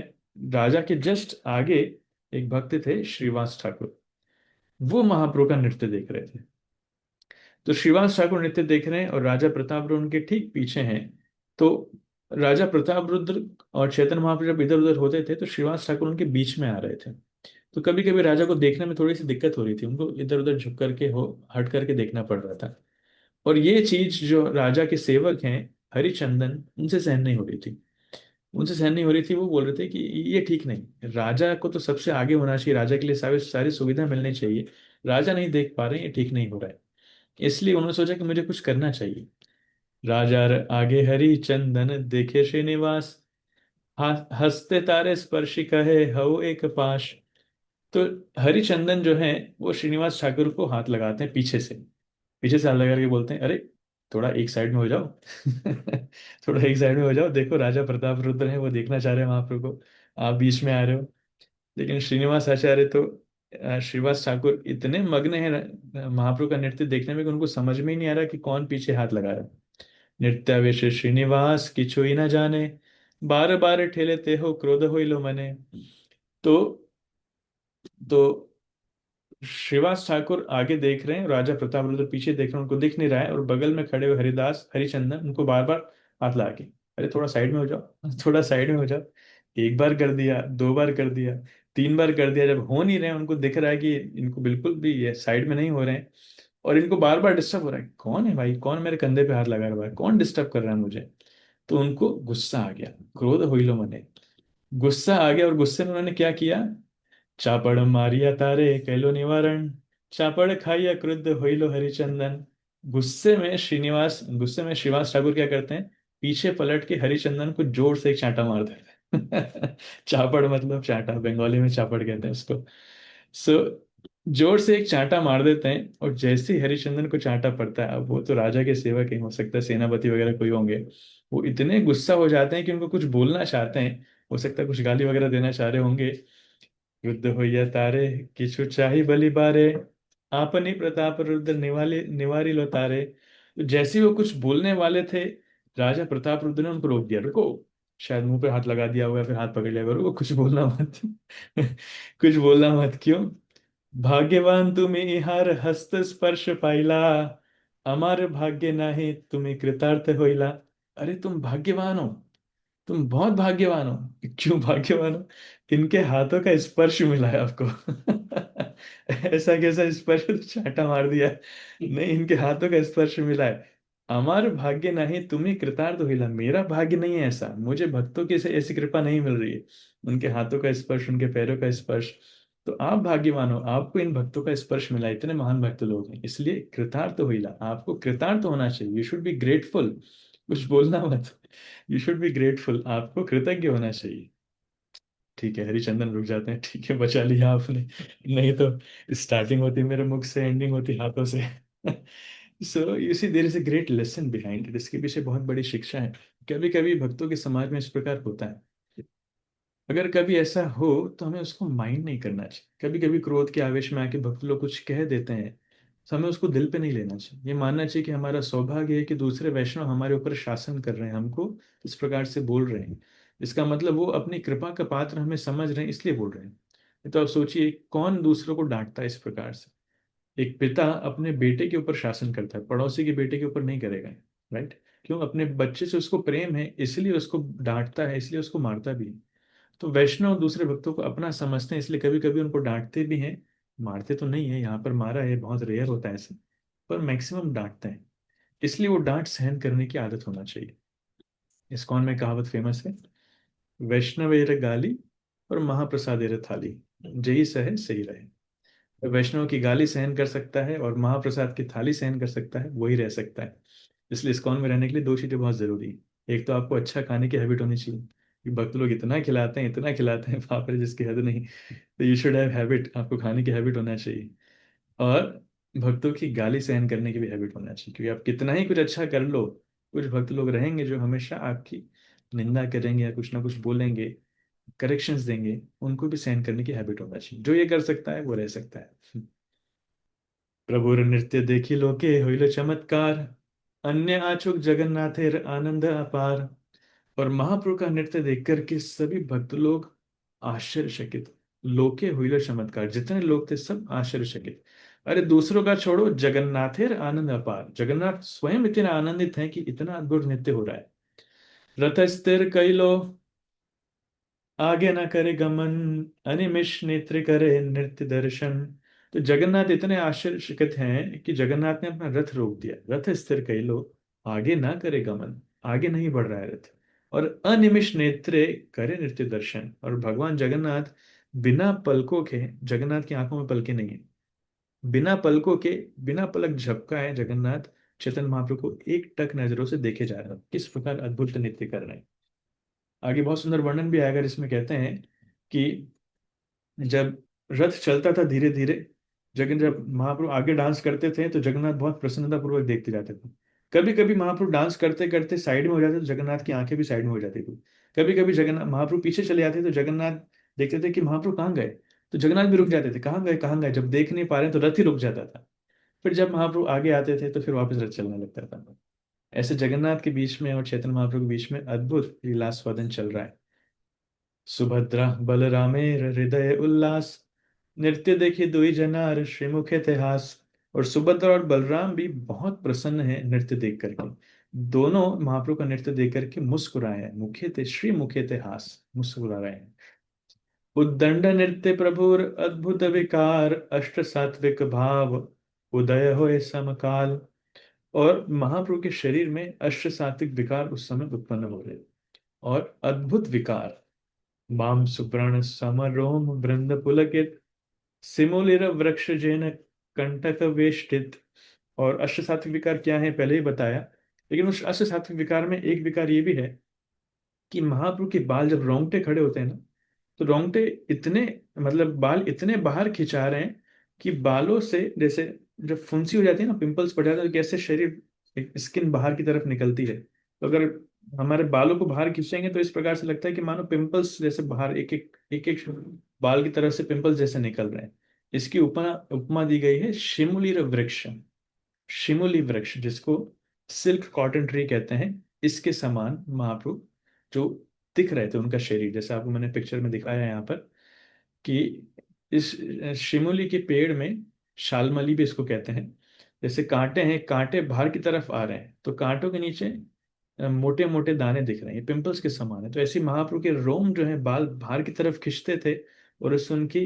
राजा के जस्ट आगे एक भक्त थे श्रीवास ठाकुर, वो महाप्रभु का नृत्य देख रहे थे। तो श्रीवास ठाकुर नृत्य देख रहे हैं और राजा प्रताप रुद्र उनके ठीक पीछे हैं। तो राजा प्रताप रुद्र और चैतन्य महाप्रभु जब इधर उधर होते थे तो श्रीवास ठाकुर उनके बीच में आ रहे थे। तो कभी कभी राजा को देखने में थोड़ी सी दिक्कत हो रही थी, उनको इधर उधर झुक करके हो, हट करके देखना पड़ रहा था। और ये चीज जो राजा के सेवक हैं हरिचंदन, उनसे सहन नहीं हो रही थी। उनसे सहन नहीं हो रही थी। वो बोल रहे थे कि ये ठीक नहीं, राजा को तो सबसे आगे होना चाहिए, राजा के लिए सारी सारी सुविधा मिलनी चाहिए, राजा नहीं देख पा रहे, ये ठीक नहीं हो रहा है। इसलिए उन्होंने सोचा कि मुझे कुछ करना चाहिए। राजा आगे हरि चंदन देखे श्रीनिवास, हंसते तारे स्पर्शी कहे हऊ एक पाश। तो हरिचंदन जो है वो श्रीनिवास ठाकुर को हाथ लगाते हैं पीछे से, पीछे से हाथ लगा के बोलते हैं, अरे थोड़ा एक साइड में हो जाओ। थोड़ा एक साइड में हो जाओ, देखो राजा प्रताप रुद्र है, वो देखना चाह रहे हैं महाप्रभु को, आप बीच में आ रहे हो। लेकिन श्रीनिवास आचार्य तो, श्रीवास ठाकुर इतने मग्न है महाप्रभु का नृत्य देखने में कि उनको समझ में ही नहीं आ रहा कि कौन पीछे हाथ लगा रहा है। नृत्यावेश श्रीनिवास किछु ही न जाने, बार बार ठेले ते हो क्रोध होइलो मने। तो तो श्रीवास ठाकुर आगे देख रहे हैं, राजा प्रताप रुद्र पीछे देख रहे हैं, उनको दिख नहीं रहा है। और बगल में खड़े हुए हरिदास हरिचंदन उनको बार बार हाथ लगा के, अरे थोड़ा साइड में हो जाओ, थोड़ा साइड में हो जाओ। एक बार कर दिया, दो बार कर दिया, तीन बार कर दिया, जब हो नहीं रहे हैं, उनको दिख रहा है कि इनको बिल्कुल भी ये साइड में नहीं हो रहे हैं, और इनको बार बार डिस्टर्ब हो रहा है, कौन है भाई, कौन मेरे कंधे पे हाथ लगा रहा है, कौन डिस्टर्ब कर रहा है मुझे। तो उनको गुस्सा आ गया, क्रोध होइलो मने, गुस्सा आ गया। और गुस्से में उन्होंने क्या किया? चापड़ मारिया तारे कैलो निवारण, चापड़ खाइया क्रुद्ध होइलो हरिचंदन। गुस्से में श्रीवास ठाकुर क्या करते हैं, पीछे पलट के हरिचंदन को जोर से एक चांटा मार देते हैं। चापड़ मतलब चाटा, बंगाली में चापड़ कहते हैं उसको। सो जोर से एक चांटा मार देते हैं, और जैसे ही हरिश्चंद्र को चांटा पड़ता है, अब वो तो राजा के सेवक ही हो सकता है, सेनापति वगैरह कोई होंगे, वो इतने गुस्सा हो जाते हैं कि उनको कुछ बोलना चाहते हैं, हो सकता है कुछ गाली वगैरह देना चाह रहे होंगे। युद्ध होइया तारे, किछु चाहि बलि बारे, आपनी प्रताप रुद्र निवाले निवारी लो तारे। तो जैसे ही वो कुछ बोलने वाले थे, राजा प्रताप रुद्र ने उनको रोक दिया, रुको। शायद मुंह पे हाथ लगा दिया होगा, फिर हाथ पकड़ लिया, रुको कुछ बोलना मत। कुछ बोलना मत क्यों? भाग्यवान तुम्हें इहार हस्त स्पर्श पाइला, अमर भाग्य नाही तुम्हें कृतार्थ होइला। अरे तुम भाग्यवान हो, तुम बहुत भाग्यवान हो। क्यों भाग्यवान हो? इनके हाथों का स्पर्श मिला है आपको। ऐसा कैसा स्पर्श? तो चांटा मार दिया। नहीं, इनके हाथों का स्पर्श मिला है। हमार भाग्य नहीं तुम्हें कृतार्थ होइला, मेरा भाग्य नहीं है ऐसा, मुझे भक्तों की ऐसी ऐसी कृपा नहीं मिल रही है। उनके हाथों का स्पर्श, उनके पैरों का स्पर्श। तो आप भाग्यवान हो, आपको इन भक्तों का स्पर्श मिला, इतने महान भक्त लोग हैं, इसलिए कृतार्थ होइला, आपको कृतार्थ होना चाहिए, यू शुड बी ग्रेटफुल। कुछ बोलना मत, यू शुड बी ग्रेटफुल, आपको कृतज्ञ होना चाहिए। ठीक है, हरिचंदन रुक जाते हैं, ठीक है, बचा लिया आपने। नहीं तो स्टार्टिंग होती मेरे मुख से, एंडिंग होती हाथों से। So you see there is a great lesson behind it, इसके पीछे बहुत बड़ी शिक्षा है। कभी कभी भक्तों के समाज में इस प्रकार होता है। अगर कभी ऐसा हो तो हमें उसको माइंड नहीं करना चाहिए। कभी कभी क्रोध के आवेश में आके भक्त लोग कुछ कह देते हैं, तो हमें उसको दिल पे नहीं लेना चाहिए। ये मानना चाहिए कि हमारा सौभाग्य है कि दूसरे वैष्णव हमारे ऊपर शासन कर रहे हैं, हमको इस प्रकार से बोल रहे हैं। इसका मतलब वो अपनी कृपा का पात्र हमें समझ रहे हैं, इसलिए बोल रहे हैं। तो आप सोचिए, कौन दूसरों को डांटता है इस प्रकार से? एक पिता अपने बेटे के ऊपर शासन करता है, पड़ोसी के बेटे के ऊपर नहीं करेगा। राइट? क्यों? अपने बच्चे से उसको प्रेम है, इसलिए उसको डांटता है, इसलिए उसको मारता भी है। तो वैष्णव दूसरे भक्तों को अपना समझते हैं, इसलिए कभी कभी उनको डांटते भी हैं। मारते तो नहीं है, यहाँ पर मारा है, बहुत रेयर होता है ऐसे, पर मैक्सिमम डांटते हैं। इसलिए वो डांट सहन करने की आदत होना चाहिए। इस्कॉन में कहावत फेमस है, वैष्णवेर गाली और महाप्रसादेर थाली, जही सहे सही रहे। वैष्णव की गाली सहन कर सकता है और महाप्रसाद की थाली सहन कर सकता है, वही रह सकता है। इसलिए इस्कॉन में रहने के लिए दो चीजें बहुत जरूरी है। एक तो आपको अच्छा खाने की हैबिट होनी चाहिए, कि भक्त लोग इतना खिलाते हैं, बाप रे, जिसकी हद नहीं। तो यू शुड हैव हैबिट, आपको खाने की हैबिट होना चाहिए। और भक्तों की गाली सहन करने की भी हैबिट होना चाहिए, क्योंकि आप कितना ही कुछ अच्छा कर लो, कुछ भक्त लोग रहेंगे जो हमेशा आपकी निंदा करेंगे या कुछ ना कुछ बोलेंगे, करेक्शंस देंगे। उनको भी सहन करने की हैबिट होना चाहिए। जो ये कर सकता है वो रह सकता है। प्रभुर नृत्य देखी लोके होइल चमत्कार, अन्य आचुक जगन्नाथेर आनंद अपार। और महाप्रभु का नृत्य देख करके सभी भक्त लोग आश्चर्यचकित। लोके हुईला चमत्कार, जितने लोग थे सब आश्चर्यचकित। अरे दूसरों का छोड़ो, जगन्नाथेर आनंद अपार, जगन्नाथ स्वयं इतने आनंदित हैं कि इतना अद्भुत नृत्य हो रहा है। रथ स्थिर कैलो, आगे ना करे गमन, अनिमिष नेत्र करे नृत्य दर्शन। तो जगन्नाथ इतने आश्चर्यचकित हैं कि जगन्नाथ ने अपना रथ रोक दिया। रथ स्थिर कैलो, आगे ना करे गमन, आगे नहीं बढ़ रहा है रथ। और अनिमिष नेत्रे करे नृत्य दर्शन, और भगवान जगन्नाथ बिना पलकों के, जगन्नाथ की आंखों में पलके नहीं है, बिना पलकों के, बिना पलक झपकाए जगन्नाथ चैतन्य महाप्रभु को एक टक नजरों से देखे जा रहे हैं, किस प्रकार अद्भुत नृत्य कर रहे हैं। आगे बहुत सुंदर वर्णन भी आएगा, जिसमें कहते हैं कि जब रथ चलता था धीरे धीरे, जब महाप्रभु आगे डांस करते थे तो जगन्नाथ बहुत प्रसन्नता पूर्वक देखते जाते थे। कभी कभी महाप्रभु डांस करते करते साइड में हो जाते तो जगन्नाथ की आंखें भी साइड में हो जाती थी। कभी कभी जगन्नाथ महाप्रभु पीछे चले जाते तो जगन्नाथ देखते थे कि महाप्रभु कहाँ गए, तो जगन्नाथ भी रुक जाते थे, कहाँ गए कहाँ गए, जब देख नहीं पा रहे तो रथ ही रुक जाता था। फिर जब महाप्रभु आगे आते थे तो फिर वापस रथ चलने लगता था। ऐसे जगन्नाथ के बीच में और चैतन्य महाप्रभु के बीच में अद्भुत लीलास्वादन चल रहा है। सुभद्रा बलरामेर हृदय उल्लास, नृत्य देखे दुई जनार श्रीमुख इतिहास। और सुभद्रा और बलराम भी बहुत प्रसन्न है नृत्य देख करके। दोनों महाप्रभु का नृत्य देख करके मुस्कुराए हैं, मुखे थे श्री मुखे इतिहास, मुस्कुरा रहे हैं। उद्दंड नृत्य प्रभुर अद्भुत विकार, अष्ट सात्विक भाव उदय होए समकाल। और महाप्रभु के शरीर में अष्ट सात्विक विकार उस समय उत्पन्न हो रहे, और अद्भुत विकार, वाम सुब्रण समरोम वृंद पुलकित, सिमोलिर वृक्ष जेन कंटक वेष्टित। और अष्ट सात्विक विकार क्या है पहले ही बताया, लेकिन उस अष्ट सात्विक विकार में एक विकार ये भी है कि महाप्रभु के बाल जब रोंगटे खड़े होते हैं ना, तो रोंगटे इतने, मतलब बाल इतने बाहर खिंचा रहे हैं कि बालों से जैसे जब फुंसी हो जाती है ना, पिंपल्स पड़ जाते हैं, तो कैसे शरीर स्किन बाहर की तरफ निकलती है, तो अगर हमारे बालों को बाहर खींचेंगे तो इस प्रकार से लगता है कि मानो पिंपल्स जैसे बाहर एक बाल की तरफ से पिंपल्स जैसे निकल रहे हैं। इसकी उपमा उपमा दी गई है शिमुलिर वृक्ष। शिमुली वृक्ष, जिसको सिल्क कॉटन ट्री कहते हैं, इसके समान महाप्रभु जो दिख रहे थे, उनका शरीर जैसे आपको मैंने पिक्चर में दिखाया है यहाँ पर, कि इस शिमुली के पेड़ में, शालमली भी इसको कहते हैं, जैसे कांटे हैं, कांटे बाहर की तरफ आ रहे हैं, तो कांटों के नीचे मोटे मोटे दाने दिख रहे हैं, पिंपल्स के समान है। तो ऐसे ही महाप्रभु के रोम जो है, बाल बाहर की तरफ खिंचते थे, और उससे उनकी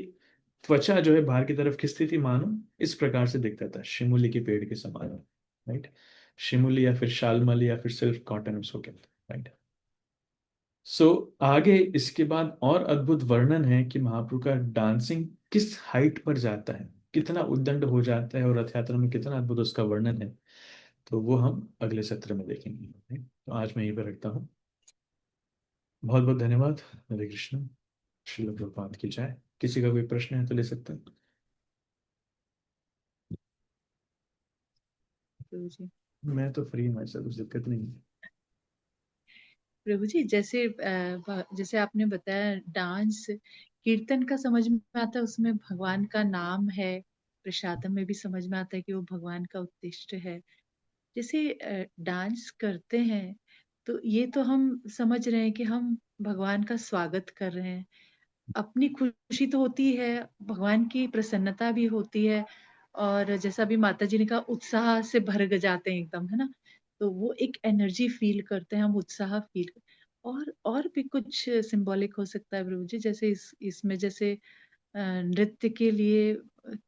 त्वचा जो है बाहर की तरफ खिंचती थी, मानो इस प्रकार से दिखता था, शिमुली के पेड़ के समान। राइट, शिमुली या फिर शालमली या फिर सिल्क कॉटन उसको कहते हैं। राइट। सो आगे इसके बाद और अद्भुत वर्णन है कि महाप्रभु का डांसिंग किस हाइट पर जाता है, कितना उद्दंड हो जाता है, और रथ यात्रा में कितना अद्भुत उसका वर्णन है, तो वो हम अगले सत्र में देखेंगे। तो आज मैं यहीं पर रखता हूँ। बहुत बहुत धन्यवाद। हरे कृष्ण। श्रील प्रभुपाद की जय। किसी का कोई प्रश्न है तो ले सकते हैं। प्रभु जी। मैं तो फ्री हूँ, ऐसा कुछ दिक्कत नहीं है। प्रभु जी, जैसे जैसे आपने बताया डांस कीर्तन का समझ में आता है, उसमें भगवान का नाम है, प्रसादम में भी समझ में आता है कि वो भगवान का उद्देश्य है। जैसे डांस करते हैं तो ये तो हम समझ रहे हैं कि हम भगवान का स्वागत कर रहे हैं, अपनी खुशी तो होती है, भगवान की प्रसन्नता भी होती है, और जैसा भी माता जी ने कहा उत्साह से भर जाते हैं एकदम, है ना? तो वो एक एनर्जी फील करते हैं हम, उत्साह फील। और भी कुछ सिंबॉलिक हो सकता है प्रभु जी, जैसे इसमें जैसे नृत्य के लिए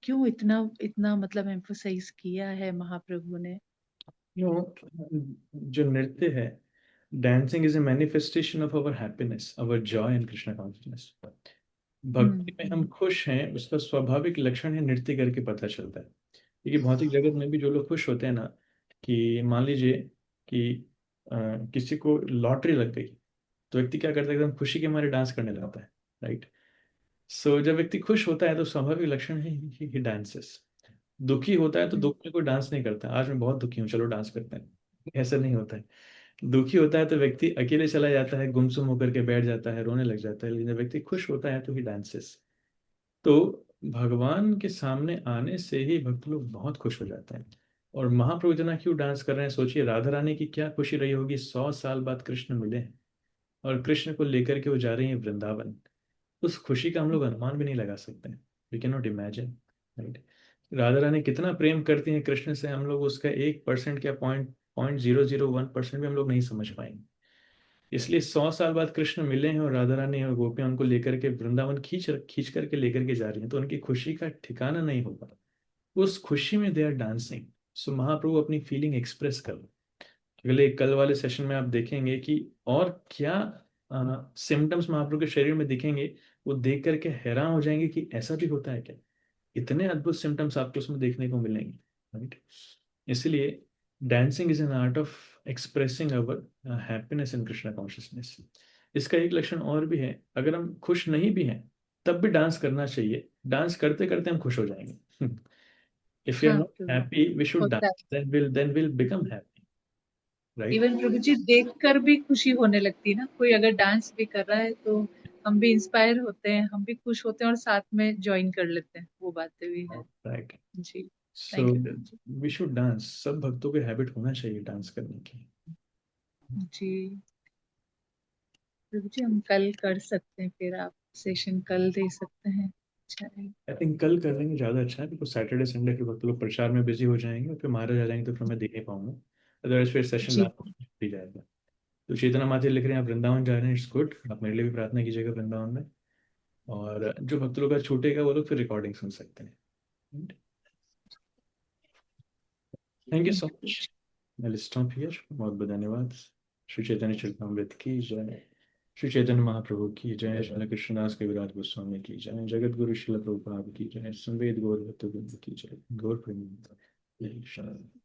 क्यों इतना इतना मतलब एम्फोसाइज किया है महाप्रभु ने? क्यों? जो नृत्य है, dancing is a manifestation of our happiness, our joy in Krishna consciousness. भक्ति में हम खुश हैं, उसका स्वाभाविक लक्षण है नृत्य करके पता चलता है। क्योंकि भौतिक जगत में भी जो लोग खुश होते हैं ना, कि मान लीजिए कि किसी को लॉटरी लग गई, तो व्यक्ति क्या करता है, एकदम खुशी के मारे डांस करने लगता है। राइट। सो जब व्यक्ति खुश होता है तो स्वाभाविक लक्षण है ही डांसेस। दुखी होता है तो दुख में कोई डांस नहीं करता, आज मैं बहुत दुखी हूँ चलो डांस करते हैं, ऐसा नहीं होता है। दुखी होता है तो व्यक्ति अकेले चला जाता है, गुमसुम होकर के बैठ जाता है, रोने लग जाता है। लेकिन जब व्यक्ति खुश होता है तो ही डांसेस। तो भगवान के सामने आने से ही भक्त लोग बहुत खुश हो जाते हैं। और महाप्रभु इतना क्यों डांस कर रहे हैं, सोचिए राधा रानी की क्या खुशी रही होगी, 100 साल बाद कृष्ण मिले हैं, और कृष्ण को लेकर के वो जा रही हैं वृंदावन। उस खुशी का हम लोग अनुमान भी नहीं लगा सकते हैं। We can not imagine. Right. Radha Rani कितना प्रेम करती हैं कृष्ण से, हम लोग उसका 1% क्या 0.001% भी हम लोग नहीं समझ पाएंगे। इसलिए 100 साल बाद कृष्ण मिले हैं, और राधा रानी और गोपियां उनको लेकर के वृंदावन खींच खींच करके लेकर के जा रही हैं, तो उनकी खुशी का ठिकाना नहीं होगा। उस खुशी में दे आर डांसिंग। सो महाप्रभु अपनी फीलिंग एक्सप्रेस कर रहे हैं। अगले कल वाले सेशन में आप देखेंगे कि और क्या सिम्टम्स महाप्रभु के शरीर में दिखेंगे, वो देख करके हैरान हो जाएंगे कि ऐसा भी होता है क्या। इतने अद्भुत सिम्टम्स आपको उसमें देखने को मिलेंगे। राइट। इसलिए dancing is an art of expressing our happiness in Krishna consciousness. इसका एक लक्षण और भी है, अगर हम खुश नहीं भी हैं तब भी डांस करना चाहिए। डांस करते करते हम खुश हो जाएंगे। इफ यू आर हाँ not Prabhu, happy we should होता dance, then will become happy. है। राइट। इवन प्रभु जी देखकर भी खुशी होने लगती है ना, कोई अगर डांस भी कर रहा है तो हम भी इंस्पायर होते हैं, हम भी खुश होते हैं और साथ में ज्वाइन कर लेते हैं, वो बातें भी है। राइट। जी, सो थैंक यू प्रभु जी। We should dance. सब भक्तों के हैबिट होना चाहिए डांस करने की। जी प्रभु जी, हम कल कर सकते हैं, फिर आप सेशन कल दे सकते हैं, अच्छा है। आई थिंक कल कर लेंगे ज़्यादा अच्छा है, बिकॉज सैटरडे संडे के वक्त लोग प्रचार में बिजी हो जाएंगे, और फिर महाराज आ जाएंगे तो फिर मैं देख नहीं पाऊंगा। अदरवाइज फिर सेशन जी लास्ट हो जाएगा। तो चेतना माथी लिख रहे हैं आप वृंदावन जा रहे हैं, इट्स गुड। आप मेरे लिए भी प्रार्थना कीजिएगा वृंदावन में। और जो भक्त लोग का छूटेगा वो लोग फिर रिकॉर्डिंग सुन सकते हैं। Thank you thank so you Prabhu much. जी। मैं स्टॉप हियर। बहुत बहुत धन्यवाद। श्री चैतन्य चरितमृत की जय। श्री चैतन्य महाप्रभु की जय। श्री कृष्णदास कविराज गोस्वामी की जय। जगत गुरु श्रील प्रभुपाद की जय। संवेद गौर भक्त की जय। गौर प्रेम। जय श्री